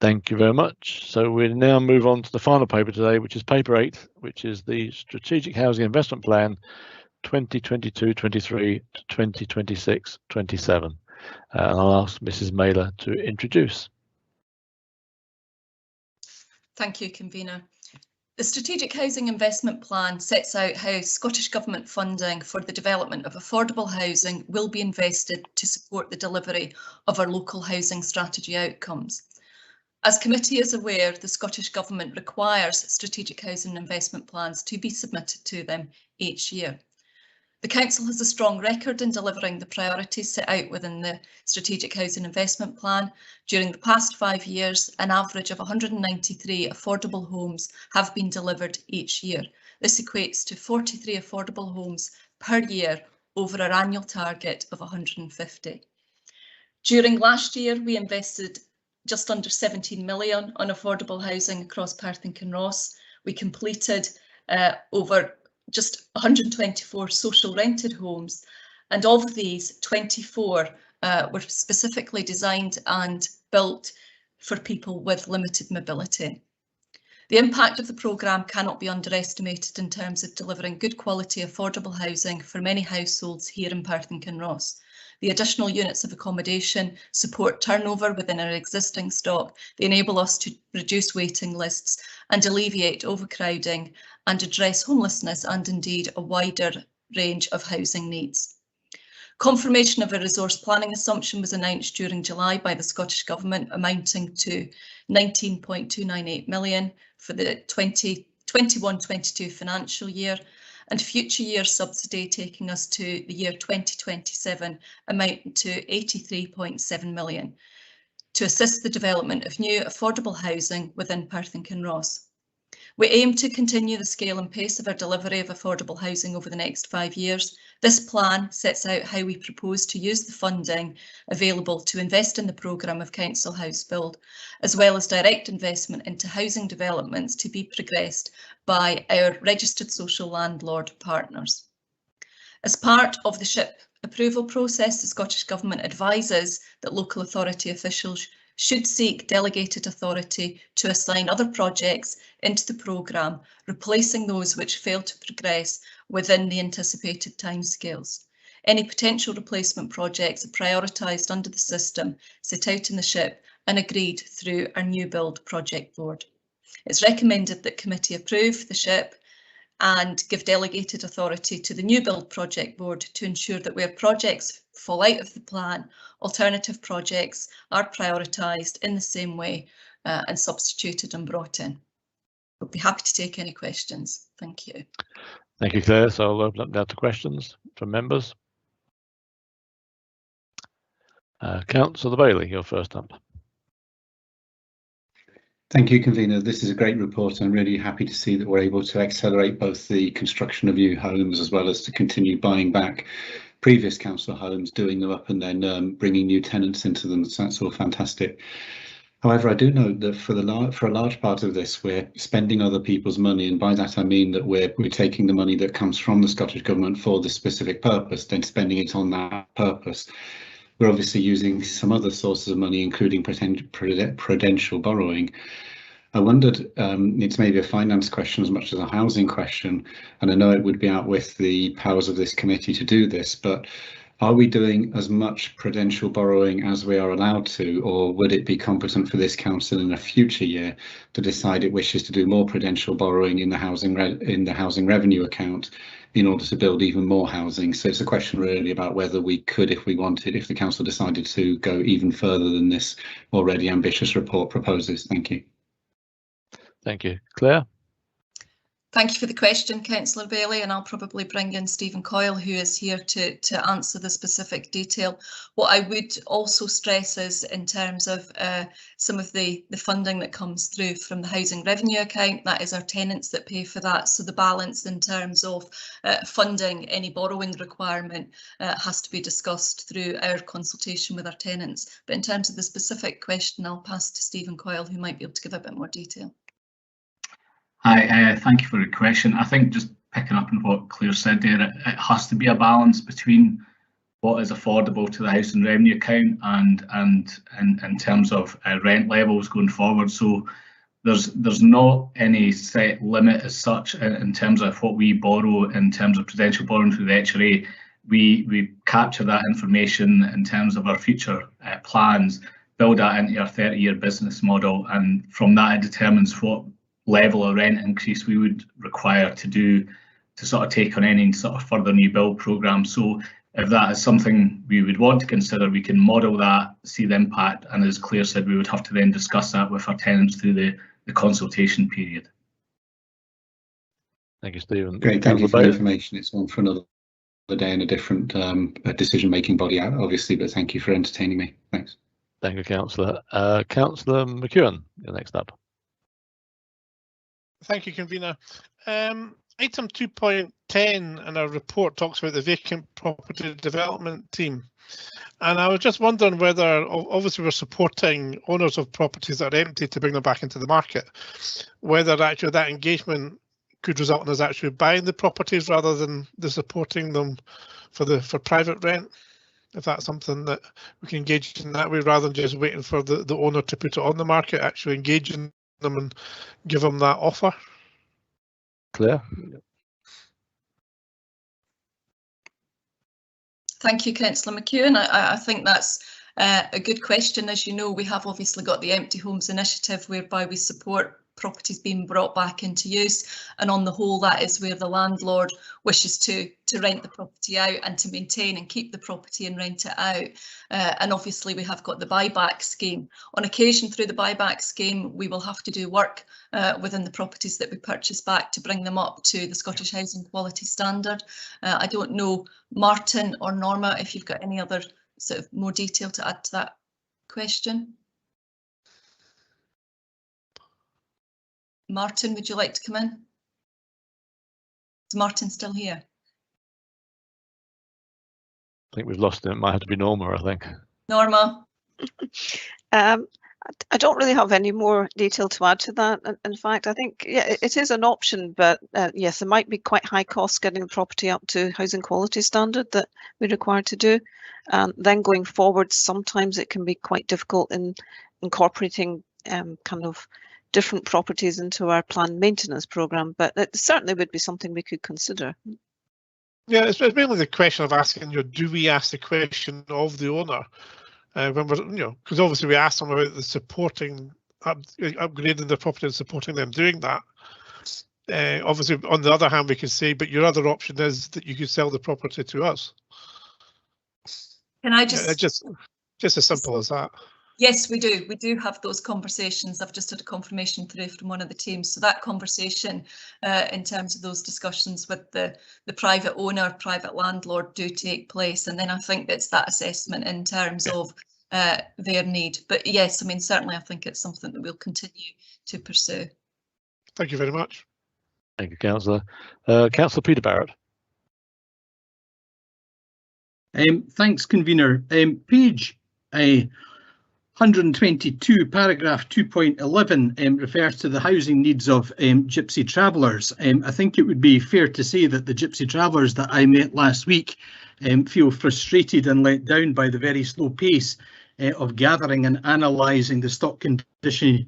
Thank you very much. So we now move on to the final paper today, which is paper 8, which is the Strategic Housing Investment Plan 2022-23 to 2026-27. And I'll ask Mrs. Mailer to introduce. Thank you, Convener. The Strategic Housing Investment Plan sets out how Scottish Government funding for the development of affordable housing will be invested to support the delivery of our local housing strategy outcomes. As committee is aware, the Scottish Government requires strategic housing investment plans to be submitted to them each year. The Council has a strong record in delivering the priorities set out within the Strategic Housing Investment Plan. During the past 5 years, an average of 193 affordable homes have been delivered each year. This equates to 43 affordable homes per year over our annual target of 150. During last year, we invested just under 17 million on affordable housing across Perth and Kenos. We completed over just 124 social rented homes, and of these 24 were specifically designed and built for people with limited mobility. The impact of the programme cannot be underestimated in terms of delivering good quality affordable housing for many households here in Perth and Kenos. The additional units of accommodation support turnover within our existing stock. They enable us to reduce waiting lists and alleviate overcrowding and address homelessness and indeed a wider range of housing needs. Confirmation of a resource planning assumption was announced during July by the Scottish Government, amounting to 19.298 million for the 2021-22 financial year, and future year subsidy taking us to the year 2027 amounting to 83.7 million to assist the development of new affordable housing within Perth and Kenos. We aim to continue the scale and pace of our delivery of affordable housing over the next 5 years. This plan sets out how we propose to use the funding available to invest in the programme of council house build, as well as direct investment into housing developments to be progressed by our registered social landlord partners. As part of the SHIP approval process, the Scottish Government advises that local authority officials should seek delegated authority to assign other projects into the programme, replacing those which fail to progress within the anticipated timescales. Any potential replacement projects are prioritised under the system set out in the SHIP and agreed through our new build project board. It's recommended that committee approve the SHIP and give delegated authority to the new build project board to ensure that where projects fall out of the plan, alternative projects are prioritised in the same way and substituted and brought in. We'll be happy to take any questions. Thank you. Thank you, Claire. So I'll open up now to questions from members. Councillor Bailey, you're first up. Thank you, convener. This is a great report. I'm really happy to see that we're able to accelerate both the construction of new homes as well as to continue buying back previous council homes, doing them up and then bringing new tenants into them. So that's all fantastic. However, I do note that for a large part of this, we're spending other people's money, and by that I mean that we're taking the money that comes from the Scottish Government for this specific purpose, then spending it on that purpose. We're obviously using some other sources of money, including prudential borrowing. I wondered, it's maybe a finance question as much as a housing question, and I know it would be out with the powers of this committee to do this, but are we doing as much prudential borrowing as we are allowed to, or would it be competent for this council in a future year to decide it wishes to do more prudential borrowing in the housing revenue account in order to build even more housing? So it's a question really about whether we could, if we wanted, if the council decided to go even further than this already ambitious report proposes. Thank you. Thank you. Claire? Thank you for the question, Councillor Bailey, and I'll probably bring in Stephen Coyle, who is here to answer the specific detail. What I would also stress is in terms of some of the funding that comes through from the housing revenue account, that is our tenants that pay for that. So the balance in terms of funding any borrowing requirement has to be discussed through our consultation with our tenants. But in terms of the specific question, I'll pass to Stephen Coyle, who might be able to give a bit more detail. Hi, thank you for the question. I think just picking up on what Claire said there, it has to be a balance between what is affordable to the housing revenue account and in terms of rent levels going forward. So there's not any set limit as such in terms of what we borrow in terms of prudential borrowing through the HRA. We capture that information in terms of our future plans, build that into our 30-year business model, and from that it determines what level of rent increase we would require to sort of take on any sort of further new build programme. So if that is something we would want to consider, we can model that, see the impact, and as Claire said, we would have to then discuss that with our tenants through the consultation period. Thank you, Stephen. Great, thank you for the information. It's one for another day in a different decision-making body, obviously, but thank you for entertaining me. Thanks. Thank you, Councillor. Councillor McEwen, you're next up. Thank you, convener. Item 2.10 in our report talks about the vacant property development team. And I was just wondering whether, obviously we're supporting owners of properties that are empty to bring them back into the market, whether actually that engagement could result in us actually buying the properties rather than the supporting them for private rent. If that's something that we can engage in that way rather than just waiting for the owner to put it on the market, actually engaging them and give them that offer. Claire? Thank you, Councillor McEwen. I think that's a good question. As you know, we have obviously got the Empty Homes Initiative whereby we support properties being brought back into use, and on the whole that is where the landlord wishes to rent the property out and to maintain and keep the property and rent it out. And obviously we have got the buyback scheme. On occasion through the buyback scheme we will have to do work within the properties that we purchase back to bring them up to the Scottish Housing Quality Standard. I don't know, Martin or Norma, if you've got any other sort of more detail to add to that question. Martin, would you like to come in? Is Martin still here? I think we've lost him. It might have to be Norma, I think. Norma? I don't really have any more detail to add to that. In fact, I think, yeah, it is an option, but yes, there might be quite high costs getting the property up to housing quality standard that we're required to do. Then going forward, sometimes it can be quite difficult in incorporating kind of different properties into our planned maintenance programme, but it certainly would be something we could consider. Yeah, it's mainly the question of asking, do we ask the question of the owner when we're, because obviously we asked them about the supporting, upgrading the property and supporting them doing that. obviously, on the other hand, we can say, but your other option is that you could sell the property to us. Can I just... Just as simple as that. Yes, we do. We do have those conversations. I've just had a confirmation through from one of the teams. So that conversation in terms of those discussions with the private owner, private landlord do take place. And then I think it's that assessment in terms of their need. But yes, I mean, certainly I think it's something that we'll continue to pursue. Thank you very much. Thank you, Councillor. Councillor Peter Barrett. Thanks, convener. Page 122, paragraph 2.11 refers to the housing needs of gypsy travellers. I think it would be fair to say that the gypsy travellers that I met last week feel frustrated and let down by the very slow pace of gathering and analysing the stock condition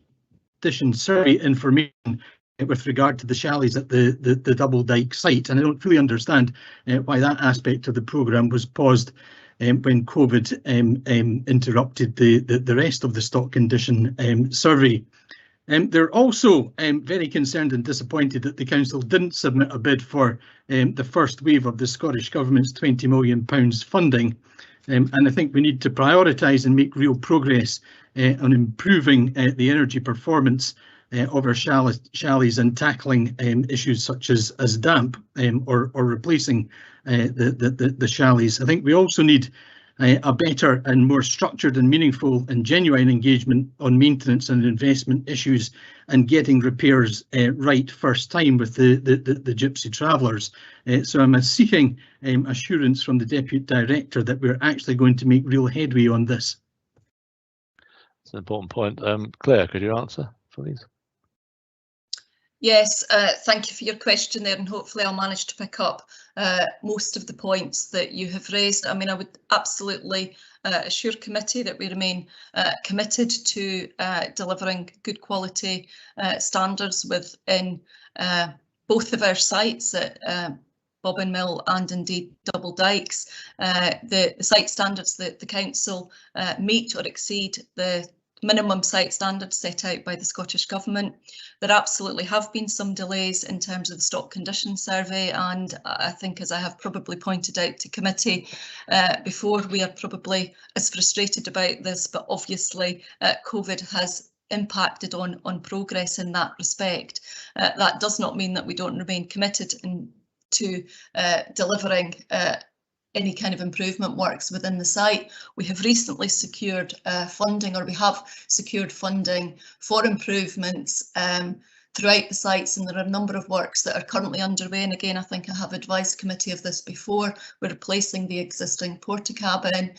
survey information with regard to the chalets at the Double Dyke site, and I don't fully understand why that aspect of the programme was paused when COVID interrupted the rest of the stock condition survey. They're also very concerned and disappointed that the council didn't submit a bid for the first wave of the Scottish Government's £20 million funding, and I think we need to prioritise and make real progress on improving the energy performance of our chalets and tackling issues such as damp or replacing the chalets. I think we also need a better and more structured and meaningful and genuine engagement on maintenance and investment issues and getting repairs right first time with the gypsy travellers. So I'm seeking assurance from the Deputy Director that we're actually going to make real headway on this. It's an important point. Claire, could you answer, please? Yes, thank you for your question there, and hopefully I'll manage to pick up most of the points that you have raised. I mean, I would absolutely assure committee that we remain committed to delivering good quality standards within both of our sites at Bobbin Mill and indeed Double Dykes. The site standards that the council meet or exceed the minimum site standards set out by the Scottish Government. There absolutely have been some delays in terms of the stock condition survey, and I think, as I have probably pointed out to committee before, we are probably as frustrated about this, but obviously COVID has impacted on progress in that respect. That does not mean that we don't remain committed to delivering any kind of improvement works within the site. We have recently secured funding, or we have secured funding for improvements throughout the sites, and there are a number of works that are currently underway. And again, I think I have advised committee of this before. We're replacing the existing porta-cabin,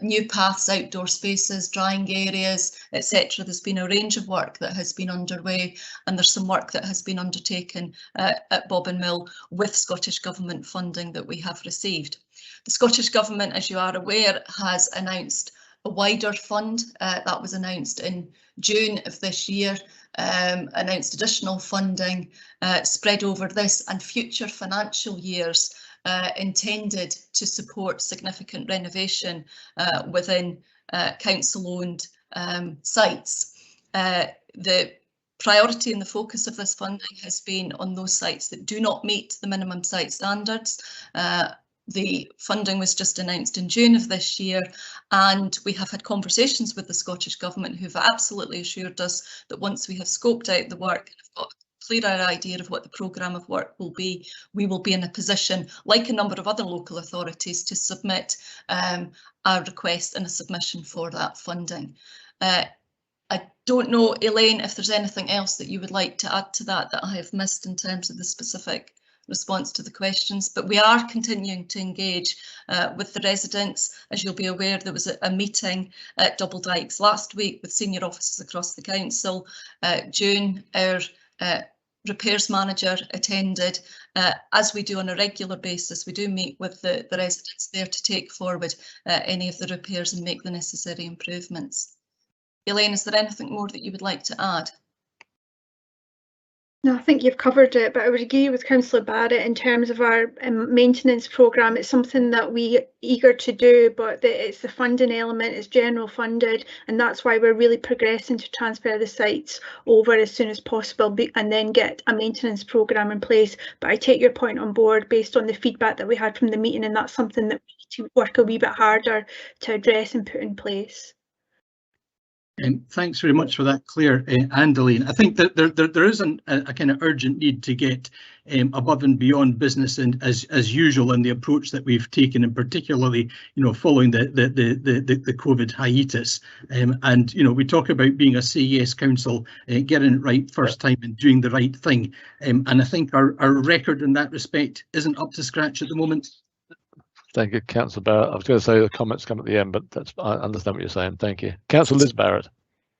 new paths, outdoor spaces, drying areas, etc. There's been a range of work that has been underway, and there's some work that has been undertaken at Bobbin Mill with Scottish Government funding that we have received. The Scottish Government, as you are aware, has announced a wider fund that was announced in June of this year, announced additional funding spread over this and future financial years intended to support significant renovation within council-owned sites. The priority and the focus of this funding has been on those sites that do not meet the minimum site standards. The funding was just announced in June of this year, and we have had conversations with the Scottish Government, who've absolutely assured us that once we have scoped out the work and have got a clearer idea of what the programme of work will be, we will be in a position, like a number of other local authorities, to submit our request and a submission for that funding. I don't know, Elaine, if there's anything else that you would like to add to that I have missed in terms of the specific response to the questions, but we are continuing to engage with the residents. As you'll be aware, there was a meeting at Double Dykes last week with senior officers across the council. June, our repairs manager, attended. As we do on a regular basis, we do meet with the residents there to take forward any of the repairs and make the necessary improvements. Elaine, is there anything more that you would like to add? No, I think you've covered it, but I would agree with Councillor Barrett in terms of our maintenance programme. It's something that we're eager to do, but it's the funding element, it's general funded, and that's why we're really progressing to transfer the sites over as soon as possible and then get a maintenance programme in place. But I take your point on board based on the feedback that we had from the meeting, and that's something that we need to work a wee bit harder to address and put in place. Thanks very much for that, Claire and Elaine. I think that there is a kind of urgent need to get above and beyond business and as usual in the approach that we've taken, and particularly, following the COVID hiatus. And we talk about being a Say Yes Council, getting it right first time and doing the right thing. And I think our record in that respect isn't up to scratch at the moment. Thank you, Councillor Barrett. I was going to say the comments come at the end, but I understand what you're saying. Thank you. Councillor Liz Barrett.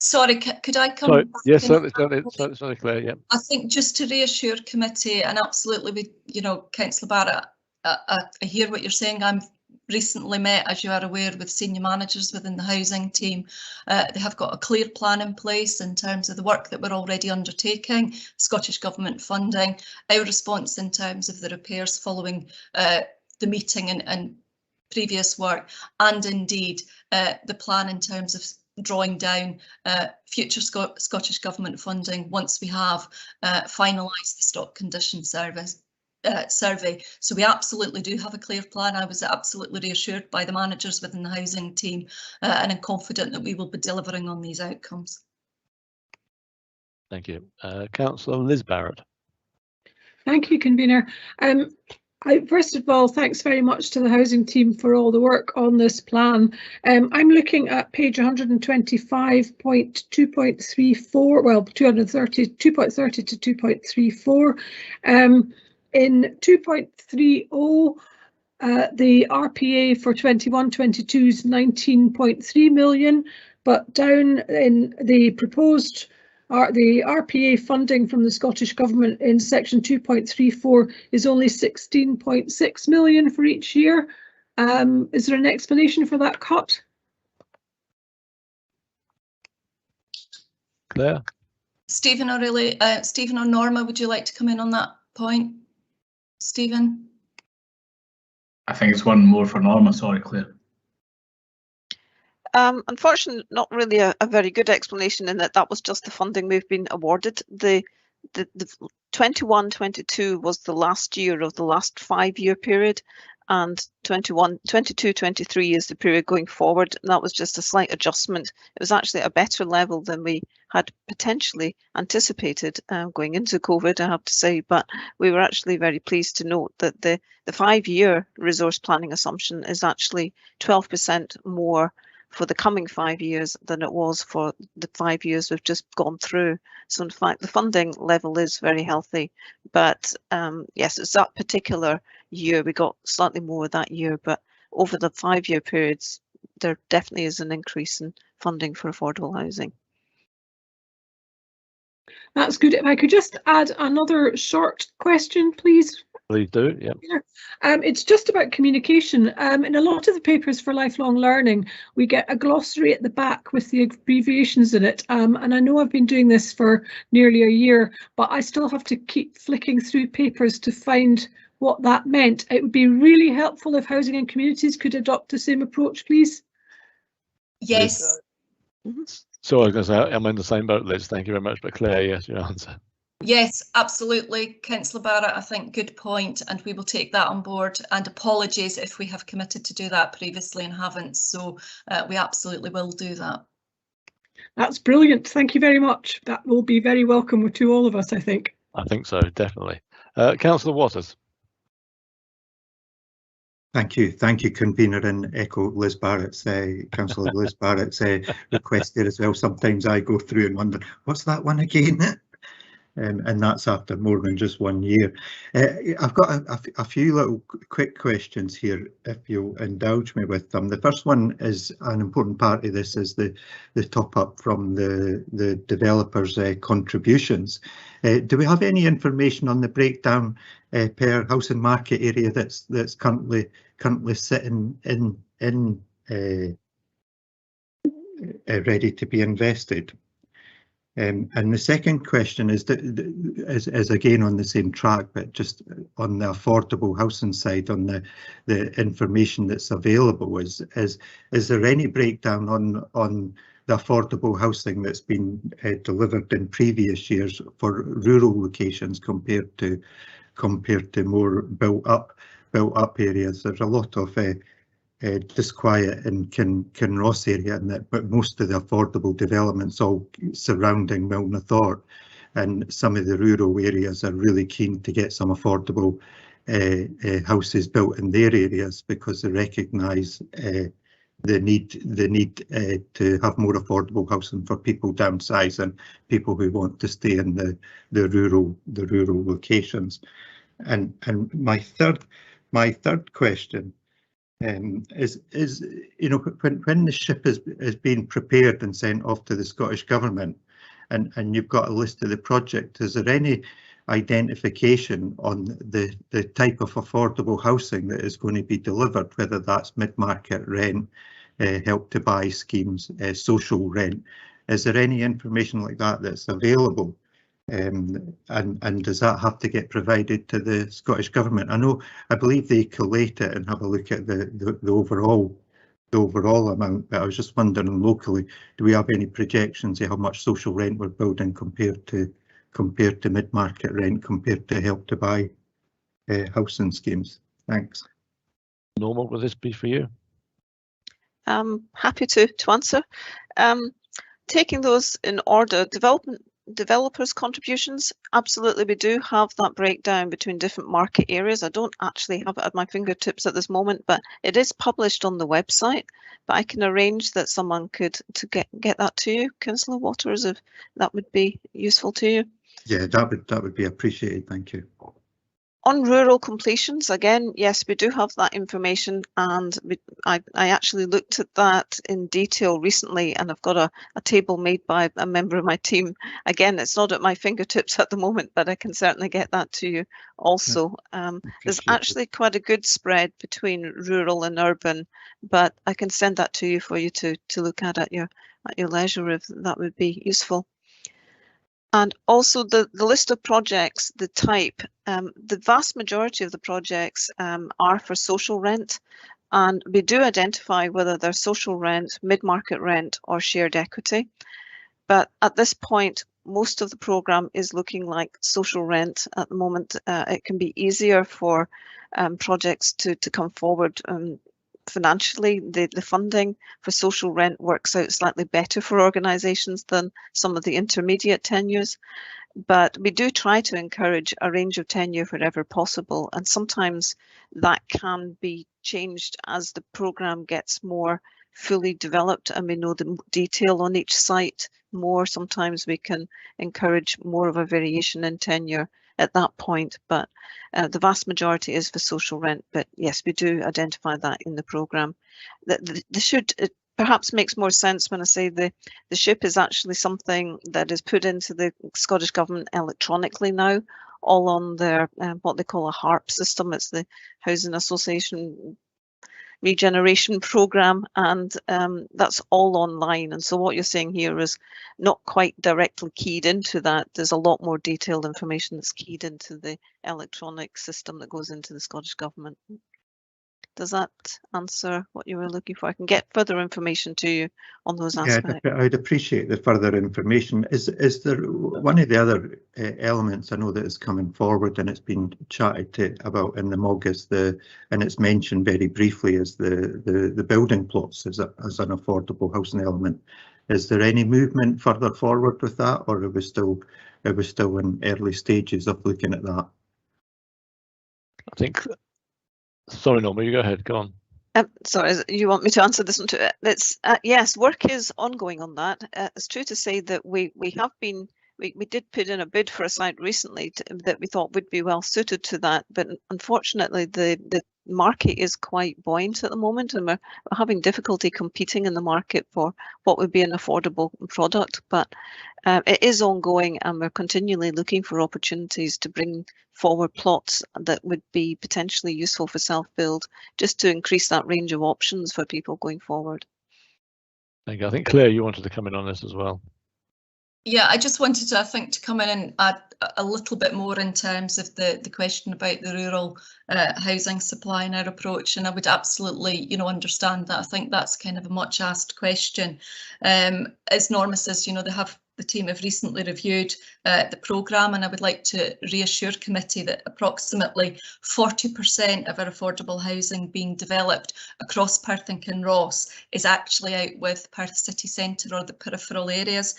Sorry, could I come back? Yes, certainly, Claire, yeah. I think just to reassure committee, and absolutely with, Councillor Barrett, I hear what you're saying. I'm recently met, as you are aware, with senior managers within the housing team. They have got a clear plan in place in terms of the work that we're already undertaking, Scottish Government funding, our response in terms of the repairs following the meeting and previous work, and indeed the plan in terms of drawing down future Scottish Government funding once we have finalised the stock condition survey. So we absolutely do have a clear plan. I was absolutely reassured by the managers within the housing team, and I'm confident that we will be delivering on these outcomes. Thank you. Councillor Liz Barrett. Thank you, convener. First of all, thanks very much to the housing team for all the work on this plan. I'm looking at page 125.2.34, well, 230 to 2.34. In 2.30, the RPA for 21-22 is 19.3 million, but down in the proposed the RPA funding from the Scottish Government in section 2.34 is only 16.6 million for each year. Is there an explanation for that cut? Claire? Stephen or Norma, would you like to come in on that point? Stephen? I think it's one more for Norma, sorry, Claire. Unfortunately, not really a very good explanation in that was just the funding we've been awarded. The 21-22 was the last year of the last 5-year period, and 22-23 is the period going forward, and that was just a slight adjustment. It was actually a better level than we had potentially anticipated going into COVID, I have to say, but we were actually very pleased to note that the 5-year resource planning assumption is actually 12% more for the coming 5 years than it was for the 5 years we've just gone through. So in fact, the funding level is very healthy, but yes, it's that particular year we got slightly more that year, but over the 5-year periods, there definitely is an increase in funding for affordable housing. That's good. If I could just add another short question, please. Please do, yeah. It's just about communication. In a lot of the papers for lifelong learning, we get a glossary at the back with the abbreviations in it. And I know I've been doing this for nearly a year, but I still have to keep flicking through papers to find what that meant. It would be really helpful if housing and communities could adopt the same approach, please. Yes. So I was going to say, I'm in the same boat, Liz. Thank you very much. But Claire, yes, your answer. Yes, absolutely, Councillor Barrett. I think good point, and we will take that on board. And apologies if we have committed to do that previously and haven't. So we absolutely will do that. That's brilliant. Thank you very much. That will be very welcome to all of us, I think. I think so, definitely. Councillor Waters. Thank you, convener, and echo Liz Barrett's, Councillor Liz Barrett's request there as well. Sometimes I go through and wonder, what's that one again? And that's after more than just 1 year. I've got a few little quick questions here, if you'll indulge me with them. The first one is an important part of this is the top up from the developers' contributions. Do we have any information on the breakdown per house and market area that's currently sitting in ready to be invested? And the second question is again on the same track, but just on the affordable housing side, on the information that's available. Is there any breakdown on the affordable housing that's been delivered in previous years for rural locations compared to more built up areas? There's a lot of disquiet in Kinross area, but most of the affordable developments all surrounding Milnathort, and some of the rural areas are really keen to get some affordable houses built in their areas because they recognise the need to have more affordable housing for people downsizing, people who want to stay in the rural locations. And my third question is when the ship is being prepared and sent off to the Scottish Government, and you've got a list of the project, is there any identification on the type of affordable housing that is going to be delivered, whether that's mid-market rent, help to buy schemes, social rent? Is there any information like that that's available? And does that have to get provided to the Scottish Government? I believe they collate it and have a look at the overall amount, but I was just wondering locally, do we have any projections of how much social rent we're building compared to mid-market rent, compared to help to buy housing schemes? Thanks. Norma, will this be for you? Happy to answer. Taking those in order, developers' contributions, absolutely, we do have that breakdown between different market areas. I don't actually have it at my fingertips at this moment, but it is published on the website. But I can arrange that someone could get that to you, Councillor Waters, if that would be useful to you. Yeah, that would be appreciated. Thank you. On rural completions, again, yes, we do have that information, and I actually looked at that in detail recently, and I've got a table made by a member of my team. Again, it's not at my fingertips at the moment, but I can certainly get that to you also. There's actually quite a good spread between rural and urban, but I can send that to you for you to look at your leisure, if that would be useful. And also the list of projects, the type, the vast majority of the projects are for social rent, and we do identify whether they're social rent, mid-market rent or shared equity. But at this point, most of the programme is looking like social rent at the moment. It can be easier for projects to come forward financially. The funding for social rent works out slightly better for organisations than some of the intermediate tenures, but we do try to encourage a range of tenure wherever possible, and sometimes that can be changed as the programme gets more fully developed and we know the detail on each site more. Sometimes we can encourage more of a variation in tenure at that point, but the vast majority is for social rent. But yes, we do identify that in the programme. It perhaps makes more sense when I say the SHIP is actually something that is put into the Scottish Government electronically now, all on their what they call a HARP system. It's the Housing Association Regeneration programme, and that's all online. And so what you're seeing here is not quite directly keyed into that. There's a lot more detailed information that's keyed into the electronic system that goes into the Scottish Government. Does that answer what you were looking for? I can get further information to you on those aspects. Yeah, I'd appreciate the further information. Is there one of the other elements I know that is coming forward and it's been chatted about in the MOG and it's mentioned very briefly, is the building plots as an affordable housing element. Is there any movement further forward with that, or are we still in early stages of looking at that? I think. Sorry, Norma, you go ahead. Go on. Sorry, you want me to answer this one too? Yes, work is ongoing on that. It's true to say that we did put in a bid for a site recently that we thought would be well suited to that, but unfortunately the market is quite buoyant at the moment, and we're having difficulty competing in the market for what would be an affordable product. But it is ongoing, and we're continually looking for opportunities to bring forward plots that would be potentially useful for self-build, just to increase that range of options for people going forward. Thank you. I think Claire, you wanted to come in on this as well. Yeah, I just wanted to, I think, to come in and add a little bit more in terms of the question about the rural housing supply and our approach, and I would absolutely, you know, understand that. I think that's kind of a much asked question. As Norma says, you know, the team have recently reviewed the programme, and I would like to reassure committee that approximately 40% of our affordable housing being developed across Perth and Kinross is actually out with Perth city centre or the peripheral areas.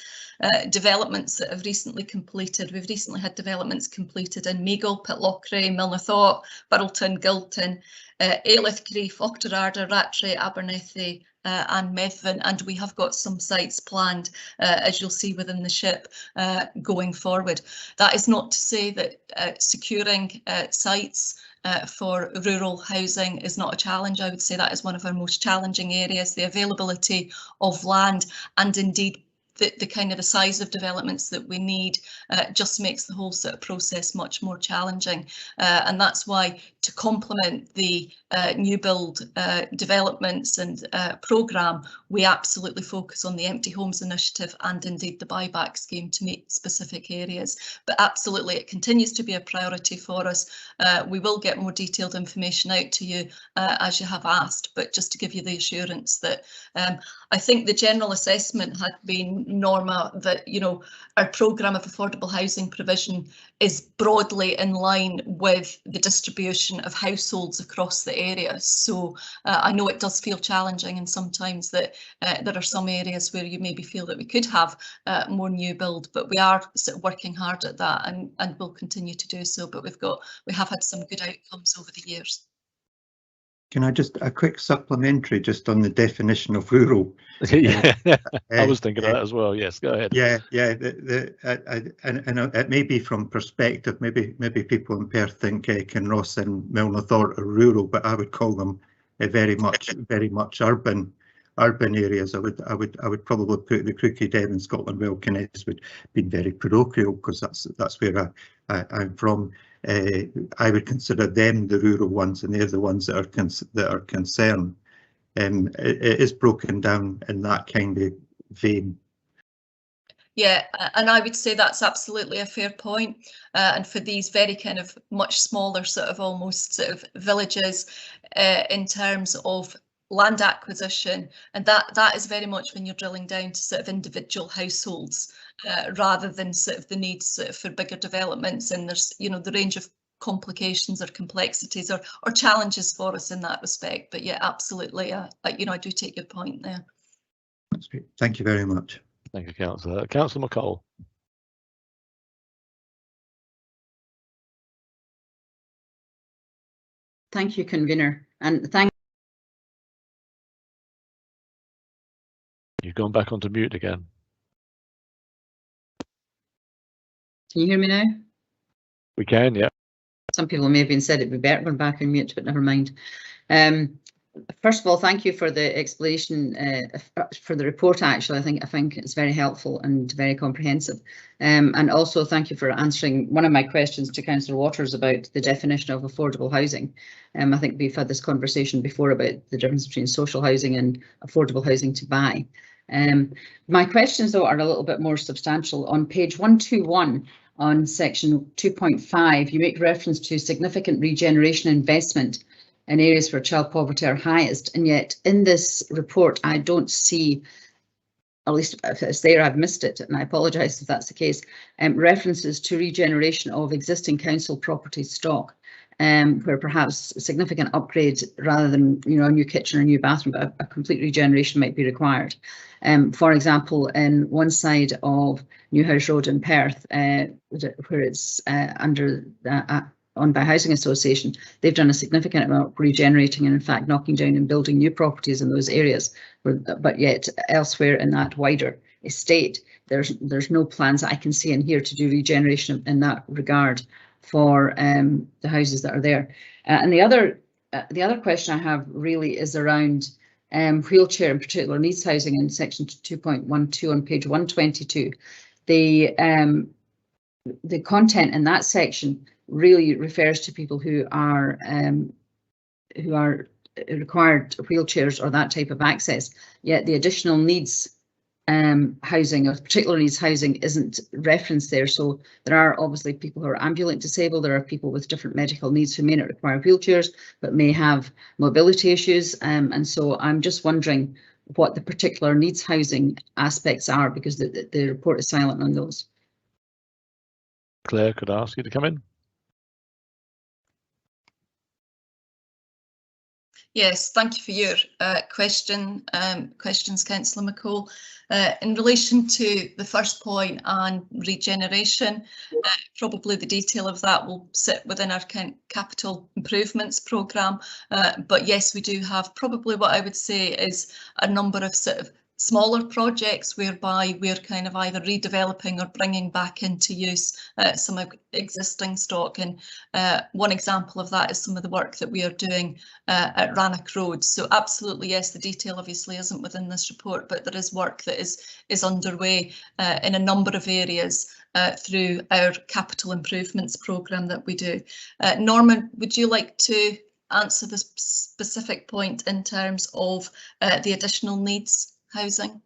Developments that have recently completed, we've recently had developments completed in Meagle, Pitlochry, Milnathort, Burlton, Gilton, Ayleth, Grief, Auchterarder, Rattray, Abernethy, and Methven, and we have got some sites planned, as you'll see within the SHIP, going forward. That is not to say that securing sites for rural housing is not a challenge. I would say that is one of our most challenging areas. The availability of land, and indeed the kind of the size of developments that we need, just makes the whole sort of process much more challenging. And that's why, to complement the new build developments and programme, we absolutely focus on the Empty Homes Initiative and indeed the buyback scheme to meet specific areas. But absolutely, it continues to be a priority for us. We will get more detailed information out to you as you have asked, but just to give you the assurance that I think the general assessment had been, Norma, that, you know, our programme of affordable housing provision is broadly in line with the distribution of households across the area. So I know it does feel challenging, and sometimes that there are some areas where you maybe feel that we could have more new build, but we are sort of working hard at that, and will continue to do so. But we have had some good outcomes over the years. Can I just a quick supplementary just on the definition of rural? Yeah, I was thinking of that as well. Yes, go ahead. Yeah, and it may be from perspective. Maybe people in Perth think Kinross and Milnathort are rural, but I would call them very much urban areas. I would probably put the Crookie, Devon, Scotland, Kenos would be very parochial, because that's where I'm from. I would consider them the rural ones, and they're the ones that are concerned. It is broken down in that kind of vein. Yeah, and I would say that's absolutely a fair point. And for these very kind of much smaller sort of almost sort of villages, in terms of land acquisition, and that is very much when you're drilling down to sort of individual households, rather than sort of the needs sort of for bigger developments. And there's, you know, the range of complications or complexities or challenges for us in that respect. But yeah, absolutely, you know, I do take your point there. That's great. Thank you very much. Thank you, Councillor. Councillor McCall. Thank you, convener, and thank. You've gone back onto mute again. Can you hear me now? We can, yeah. Some people may have been said it'd be better going back on mute, but never mind. First of all, thank you for the explanation for the report. Actually, I think it's very helpful and very comprehensive. And also thank you for answering one of my questions to Councillor Waters about the definition of affordable housing. I think we've had this conversation before about the difference between social housing and affordable housing to buy. My questions, though, are a little bit more substantial. On page 121, on section 2.5, you make reference to significant regeneration investment in areas where child poverty are highest, and yet in this report I don't see, at least if it's there I've missed it, and I apologise if that's the case, references to regeneration of existing council property stock, where perhaps a significant upgrade rather than, you know, a new kitchen or a new bathroom, but a complete regeneration might be required. For example, in one side of Newhouse Road in Perth, where it's owned by Housing Association, they've done a significant amount of regenerating and in fact knocking down and building new properties in those areas, but yet elsewhere in that wider estate, there's no plans I can see in here to do regeneration in that regard for the houses that are there. And the other question I have really is around wheelchair and particular needs housing in section 2.12 on page 122. The content in that section really refers to people who are required wheelchairs or that type of access, yet the additional needs housing or particular needs housing isn't referenced there. So there are obviously people who are ambulant disabled, there are people with different medical needs who may not require wheelchairs but may have mobility issues, and so I'm just wondering what the particular needs housing aspects are, because the report is silent on those. Claire, could I ask you to come in? Yes, thank you for your questions, Councillor McCall. In relation to the first point on regeneration, probably the detail of that will sit within our capital improvements programme. But yes, we do have probably what I would say is a number of sort of smaller projects whereby we're kind of either redeveloping or bringing back into use some existing stock, and one example of that is some of the work that we are doing at Rannoch Road. So absolutely yes, the detail obviously isn't within this report, but there is work that is underway in a number of areas through our capital improvements programme that we do. Norman, would you like to answer the specific point in terms of the additional needs housing?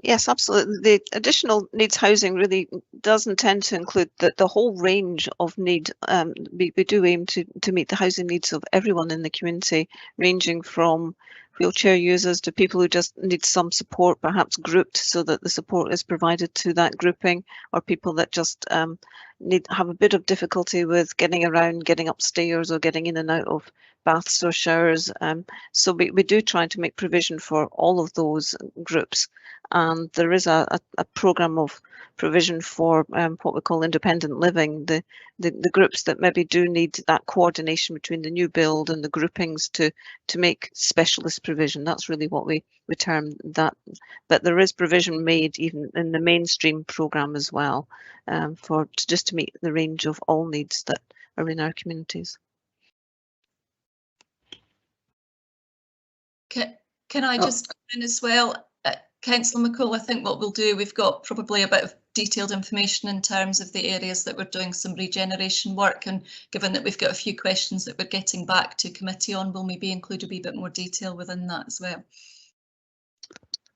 Yes, absolutely. The additional needs housing really does intend to include the whole range of need. We do aim to meet the housing needs of everyone in the community, ranging from wheelchair users to people who just need some support, perhaps grouped so that the support is provided to that grouping, or people that just have a bit of difficulty with getting around, getting upstairs or getting in and out of baths or showers. So we do try to make provision for all of those groups. And there is a programme of provision for what we call independent living, the groups that maybe do need that coordination between the new build and the groupings to make specialist provision. That's really what we term that. But there is provision made even in the mainstream programme as well, just to meet the range of all needs that are in our communities. Can I just come in as well? Councillor McCall, I think what we'll do, we've got probably a bit of detailed information in terms of the areas that we're doing some regeneration work, and given that we've got a few questions that we're getting back to committee on, we'll maybe include a wee bit more detail within that as well.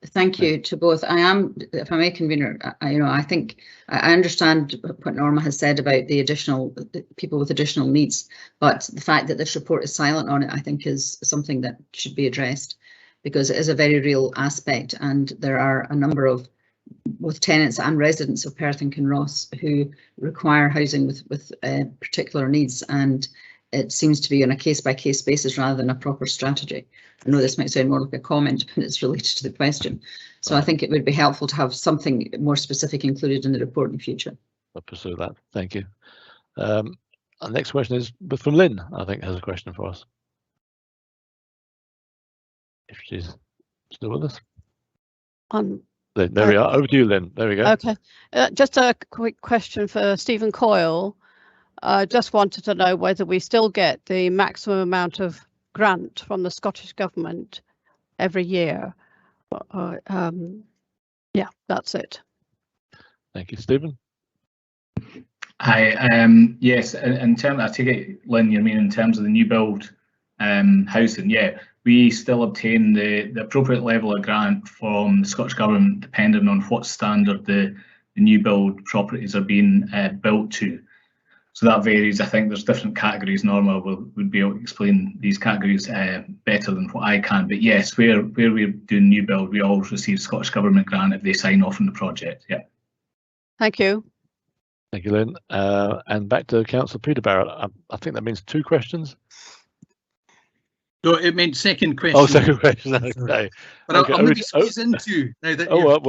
Thank you to both. I am, if I may, convener, I think I understand what Norma has said about the additional people with additional needs, but the fact that this report is silent on it, I think, is something that should be addressed, because it is a very real aspect, and there are a number of both tenants and residents of Perth and Kenos who require housing with particular needs, and it seems to be on a case-by-case basis rather than a proper strategy. I know this might sound more like a comment, but it's related to the question. So I think it would be helpful to have something more specific included in the report in the future. I'll pursue that. Thank you. Our next question is from Lynn, I think, has a question for us. If she's still with us. There we are. Over to you, Lynn. There we go. Okay. Just a quick question for Stephen Coyle. Just wanted to know whether we still get the maximum amount of grant from the Scottish Government every year. Yeah, that's it. Thank you, Stephen. Hi. Yes, in terms, I take it, Lynn, you mean in terms of the new build housing? Yeah, we still obtain the appropriate level of grant from the Scottish Government, depending on what standard the new build properties are being built to. So that varies. I think there's different categories. Norma would be able to explain these categories better than what I can. But yes, where we're doing new build, we always receive Scottish Government grant if they sign off on the project. Yeah. Thank you. Thank you, Lynn. And back to Councillor Peter Barrett. I think that means 2 questions. No, it meant second question. Oh, second question. Okay. But okay. I'm going to squeeze in 2 now that. Oh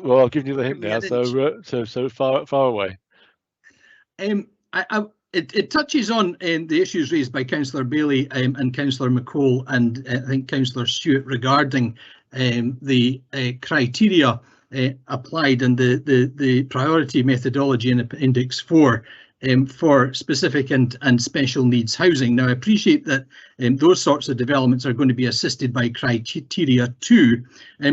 well, I'll give you the hint now. So far away. It touches on the issues raised by Councillor Bailey and Councillor McCall and I think Councillor Stewart regarding the criteria applied and the priority methodology in Index 4 for specific and special needs housing. Now, I appreciate that those sorts of developments are going to be assisted by criteria 2,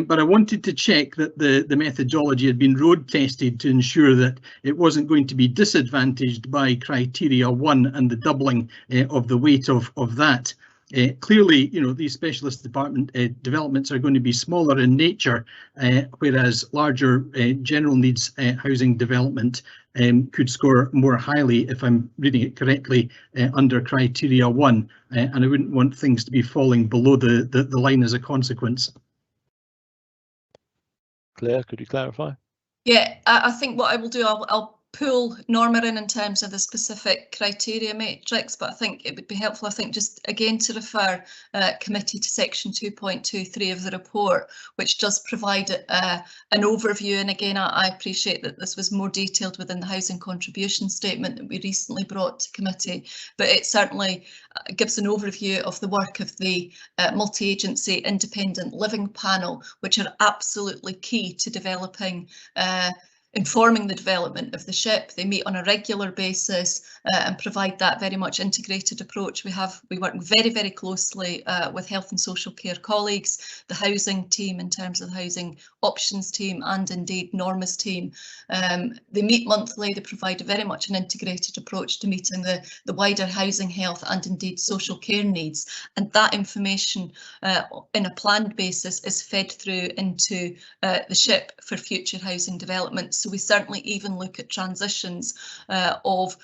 but I wanted to check that the methodology had been road tested to ensure that it wasn't going to be disadvantaged by criteria 1 and the doubling of the weight of that. Clearly, these specialist developments are going to be smaller in nature, whereas larger general needs housing development could score more highly, if I'm reading it correctly, under criteria 1, and I wouldn't want things to be falling below the line as a consequence. Claire, could you clarify? Yeah, I think what I will do, I'll pull Norma in terms of the specific criteria matrix, but I think it would be helpful, I think, just again to refer committee to section 2.23 of the report, which does provide an overview. And again, I appreciate that this was more detailed within the housing contribution statement that we recently brought to committee, but it certainly gives an overview of the work of the multi-agency independent living panel, which are absolutely key to developing informing the development of the SHIP. They meet on a regular basis and provide that very much integrated approach. We work very, very closely with health and social care colleagues, the housing team in terms of the housing options team, and indeed Norma's team. They meet monthly. They provide very much an integrated approach to meeting the wider housing, health and indeed social care needs. And that information in a planned basis is fed through into the SHIP for future housing development. So we certainly even look at transitions of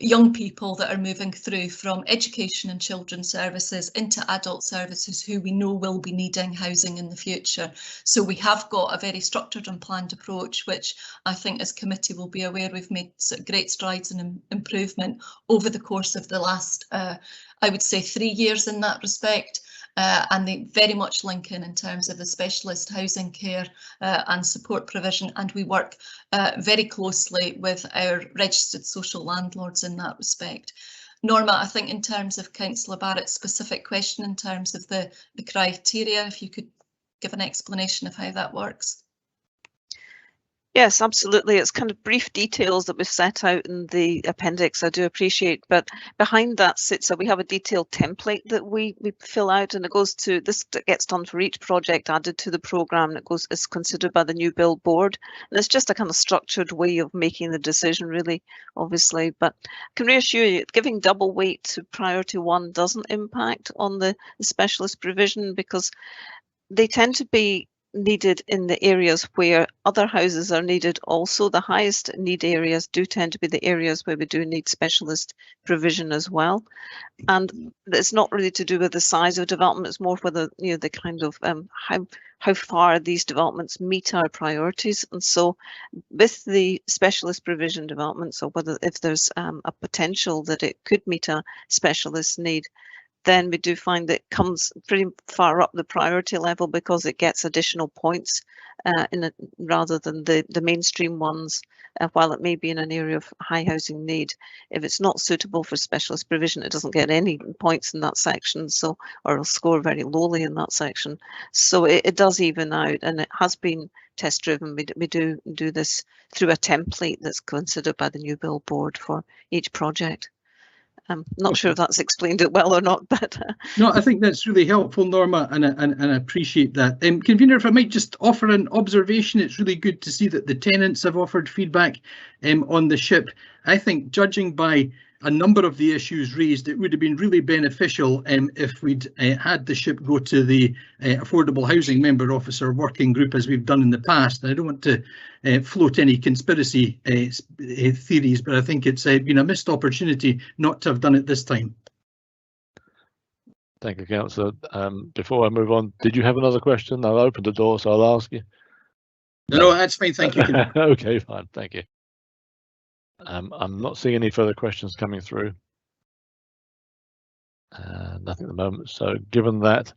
young people that are moving through from education and children's services into adult services who we know will be needing housing in the future. So we have got a very structured and planned approach, which I think as committee will be aware we've made great strides and improvement over the course of the last, I would say, 3 years in that respect. And they very much link in terms of the specialist housing care and support provision, and we work very closely with our registered social landlords in that respect. Norma, I think in terms of Councillor Barrett's specific question in terms of the criteria, if you could give an explanation of how that works. Yes, absolutely. It's kind of brief details that we've set out in the appendix, I do appreciate, but behind that sits we have a detailed template that we fill out, and it goes to, this gets done for each project added to the programme, and it is considered by the new build board. And it's just a kind of structured way of making the decision, really, obviously, but I can reassure you, giving double weight to priority 1 doesn't impact on the specialist provision, because they tend to be needed in the areas where other houses are needed also. The highest need areas do tend to be the areas where we do need specialist provision as well. And it's not really to do with the size of development, it's more for the, the kind of how far these developments meet our priorities. And so with the specialist provision developments, or whether if there's a potential that it could meet a specialist need, then we do find that it comes pretty far up the priority level because it gets additional points in it, rather than the mainstream ones, while it may be in an area of high housing need. If it's not suitable for specialist provision, it doesn't get any points in that section, so, or it'll score very lowly in that section. So it does even out, and it has been test driven. We do this through a template that's considered by the new build board for each project. I'm not sure if that's explained it well or not, but no, I think that's really helpful, Norma, and I appreciate that. Convener, if I might just offer an observation, it's really good to see that the tenants have offered feedback on the SHIP. I think, judging by a number of the issues raised, it would have been really beneficial if we'd had the SHIP go to the Affordable Housing Member Officer Working Group as we've done in the past. And I don't want to float any conspiracy theories, but I think it's been a missed opportunity not to have done it this time. Thank you, Councillor. Before I move on, did you have another question? I'll open the door, so I'll ask you. No, that's fine. Thank you. Okay, fine. Thank you. I'm not seeing any further questions coming through. Nothing at the moment. So given that,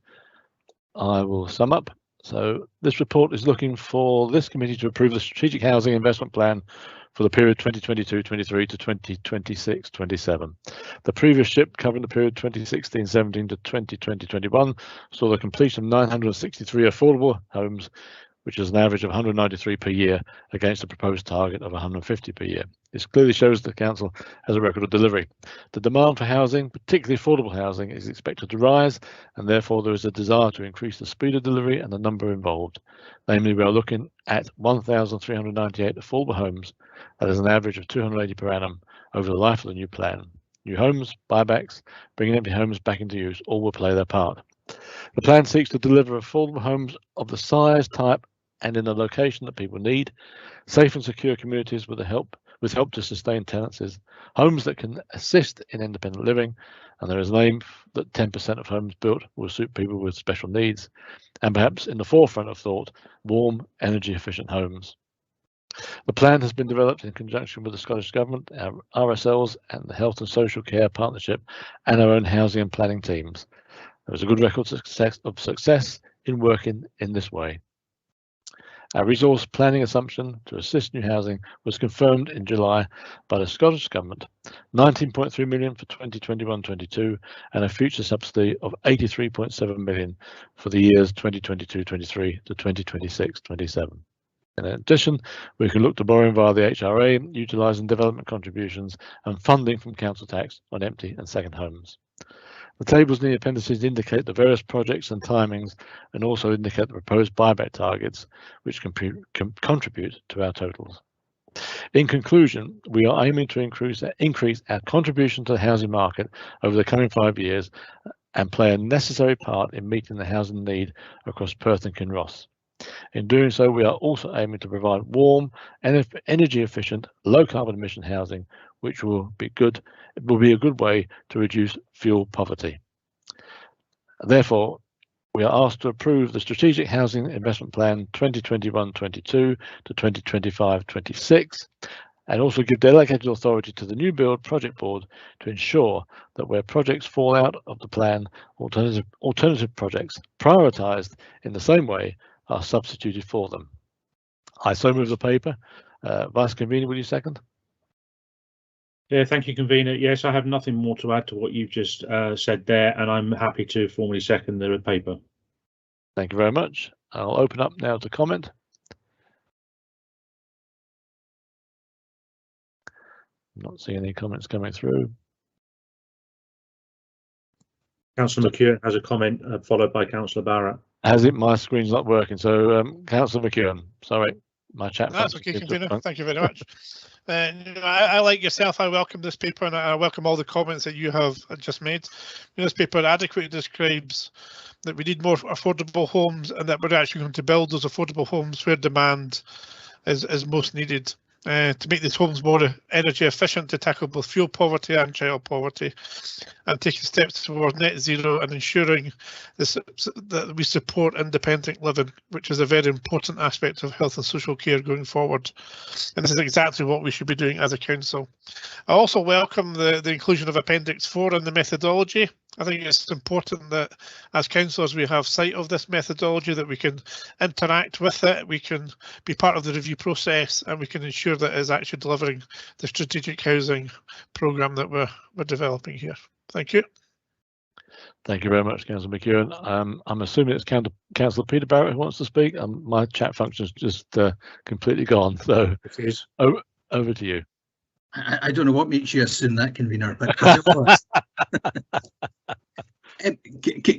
I will sum up. So this report is looking for this committee to approve the Strategic Housing Investment Plan for the period 2022-23 to 2026-27. The previous SHIP, covering the period 2016-17 to 2020-21, saw the completion of 963 affordable homes, which is an average of 193 per year against a proposed target of 150 per year. This clearly shows the Council has a record of delivery. The demand for housing, particularly affordable housing, is expected to rise, and therefore there is a desire to increase the speed of delivery and the number involved. Namely, we are looking at 1,398 affordable homes. That is an average of 280 per annum over the life of the new plan. New homes, buybacks, bringing empty homes back into use, all will play their part. The plan seeks to deliver affordable homes of the size, type, and in the location that people need, safe and secure communities with help to sustain tenancies, homes that can assist in independent living, and there is an aim that 10% of homes built will suit people with special needs, and perhaps in the forefront of thought, warm, energy-efficient homes. The plan has been developed in conjunction with the Scottish Government, our RSLs, and the Health and Social Care Partnership, and our own housing and planning teams. There is a good record of success in working in this way. Our resource planning assumption to assist new housing was confirmed in July by the Scottish Government, 19.3 million for 2021-22 and a future subsidy of 83.7 million for the years 2022-23 to 2026-27. In addition, we can look to borrowing via the HRA, utilising development contributions and funding from council tax on empty and second homes. The tables in the appendices indicate the various projects and timings and also indicate the proposed buyback targets, which can contribute to our totals. In conclusion, we are aiming to increase our contribution to the housing market over the coming 5 years and play a necessary part in meeting the housing need across Perth and Kinross. In doing so, we are also aiming to provide warm, energy efficient, low carbon emission housing, which will be a good way to reduce fuel poverty. Therefore, we are asked to approve the Strategic Housing Investment Plan 2021-22 to 2025-26, and also give delegated authority to the New Build Project Board to ensure that where projects fall out of the plan, alternative projects prioritised in the same way are substituted for them. I so move the paper. Vice Convener, will you second? Yeah, thank you, Convener. Yes, I have nothing more to add to what you've just said there, and I'm happy to formally second the paper. Thank you very much. I'll open up now to comment. I'm not seeing any comments coming through. Councillor McEwen has a comment, followed by Councillor Barrett. Has it? My screen's not working. So, Councillor McEwen, sorry, my chat. That's okay, Convener. Thank you very much. I like yourself. I welcome this paper, and I welcome all the comments that you have just made. This paper adequately describes that we need more affordable homes, and that we're actually going to build those affordable homes where demand is most needed. To make these homes more energy efficient, to tackle both fuel poverty and child poverty, and taking steps towards net zero and ensuring that we support independent living, which is a very important aspect of health and social care going forward. And this is exactly what we should be doing as a council. I also welcome the inclusion of Appendix 4 in the methodology. I think it's important that as councillors we have sight of this methodology, that we can interact with it, we can be part of the review process, and we can ensure that it's actually delivering the strategic housing programme that we're developing here. Thank you. Thank you very much, Councillor McEwen. I'm assuming it's Councillor Peter Barrett who wants to speak. My chat function's just completely gone, so it is. Over to you. I don't know what makes you assume that, Convener, but it was.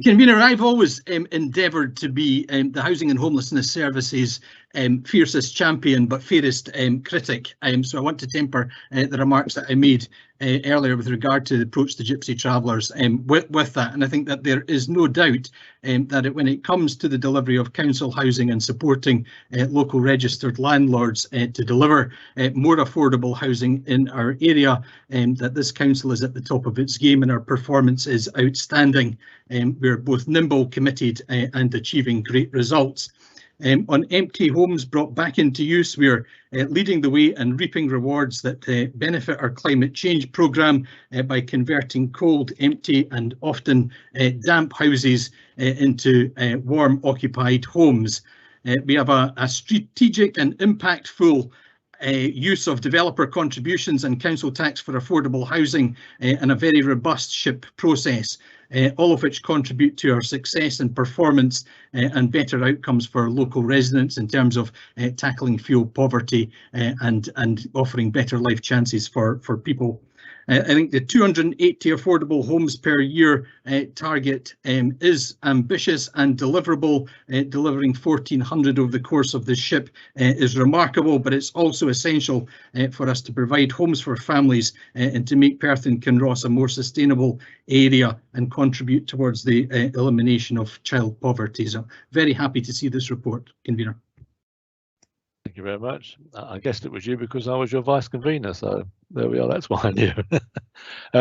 Convener, I've always endeavoured to be the Housing and Homelessness Services fiercest champion but fairest critic. So I want to temper the remarks that I made earlier with regard to the approach to gypsy travellers with that. And I think that there is no doubt that when it comes to the delivery of council housing and supporting local registered landlords to deliver more affordable housing in our area, that this council is at the top of its game and our performance is outstanding. We're both nimble, committed and achieving great results. On empty homes brought back into use, we're leading the way and reaping rewards that benefit our climate change programme by converting cold, empty and often damp houses into warm occupied homes. We have a strategic and impactful use of developer contributions and council tax for affordable housing and a very robust SHIP process, all of which contribute to our success and performance and better outcomes for local residents in terms of tackling fuel poverty and offering better life chances for people. I think the 280 affordable homes per year target is ambitious and deliverable. Delivering 1,400 over the course of the SHIP is remarkable, but it's also essential for us to provide homes for families and to make Perth and Kinross a more sustainable area and contribute towards the elimination of child poverty. So very happy to see this report, Convener. Thank you very much. I guessed it was you because I was your vice convener, so there we are. That's why I knew.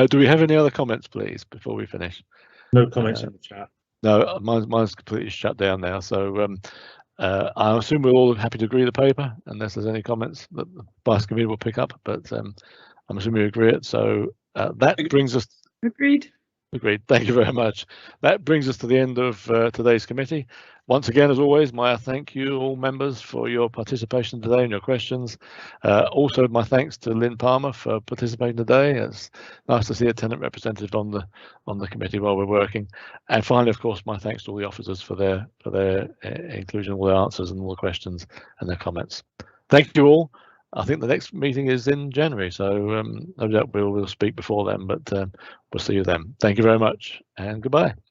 Do we have any other comments, please, before we finish? No comments in the chat. No, mine's completely shut down now. So I assume we're all happy to agree the paper, unless there's any comments that the vice convener will pick up. But I'm assuming we agree it. So that brings us. Agreed. Agreed. Thank you very much. That brings us to the end of today's committee. Once again, as always, my thank you all members for your participation today and your questions. Also, my thanks to Lynn Palmer for participating today. It's nice to see a tenant representative on the committee while we're working. And finally, of course, my thanks to all the officers for their inclusion, all their answers and all the questions and their comments. Thank you all. I think the next meeting is in January, so no doubt we'll speak before then, but we'll see you then. Thank you very much and goodbye.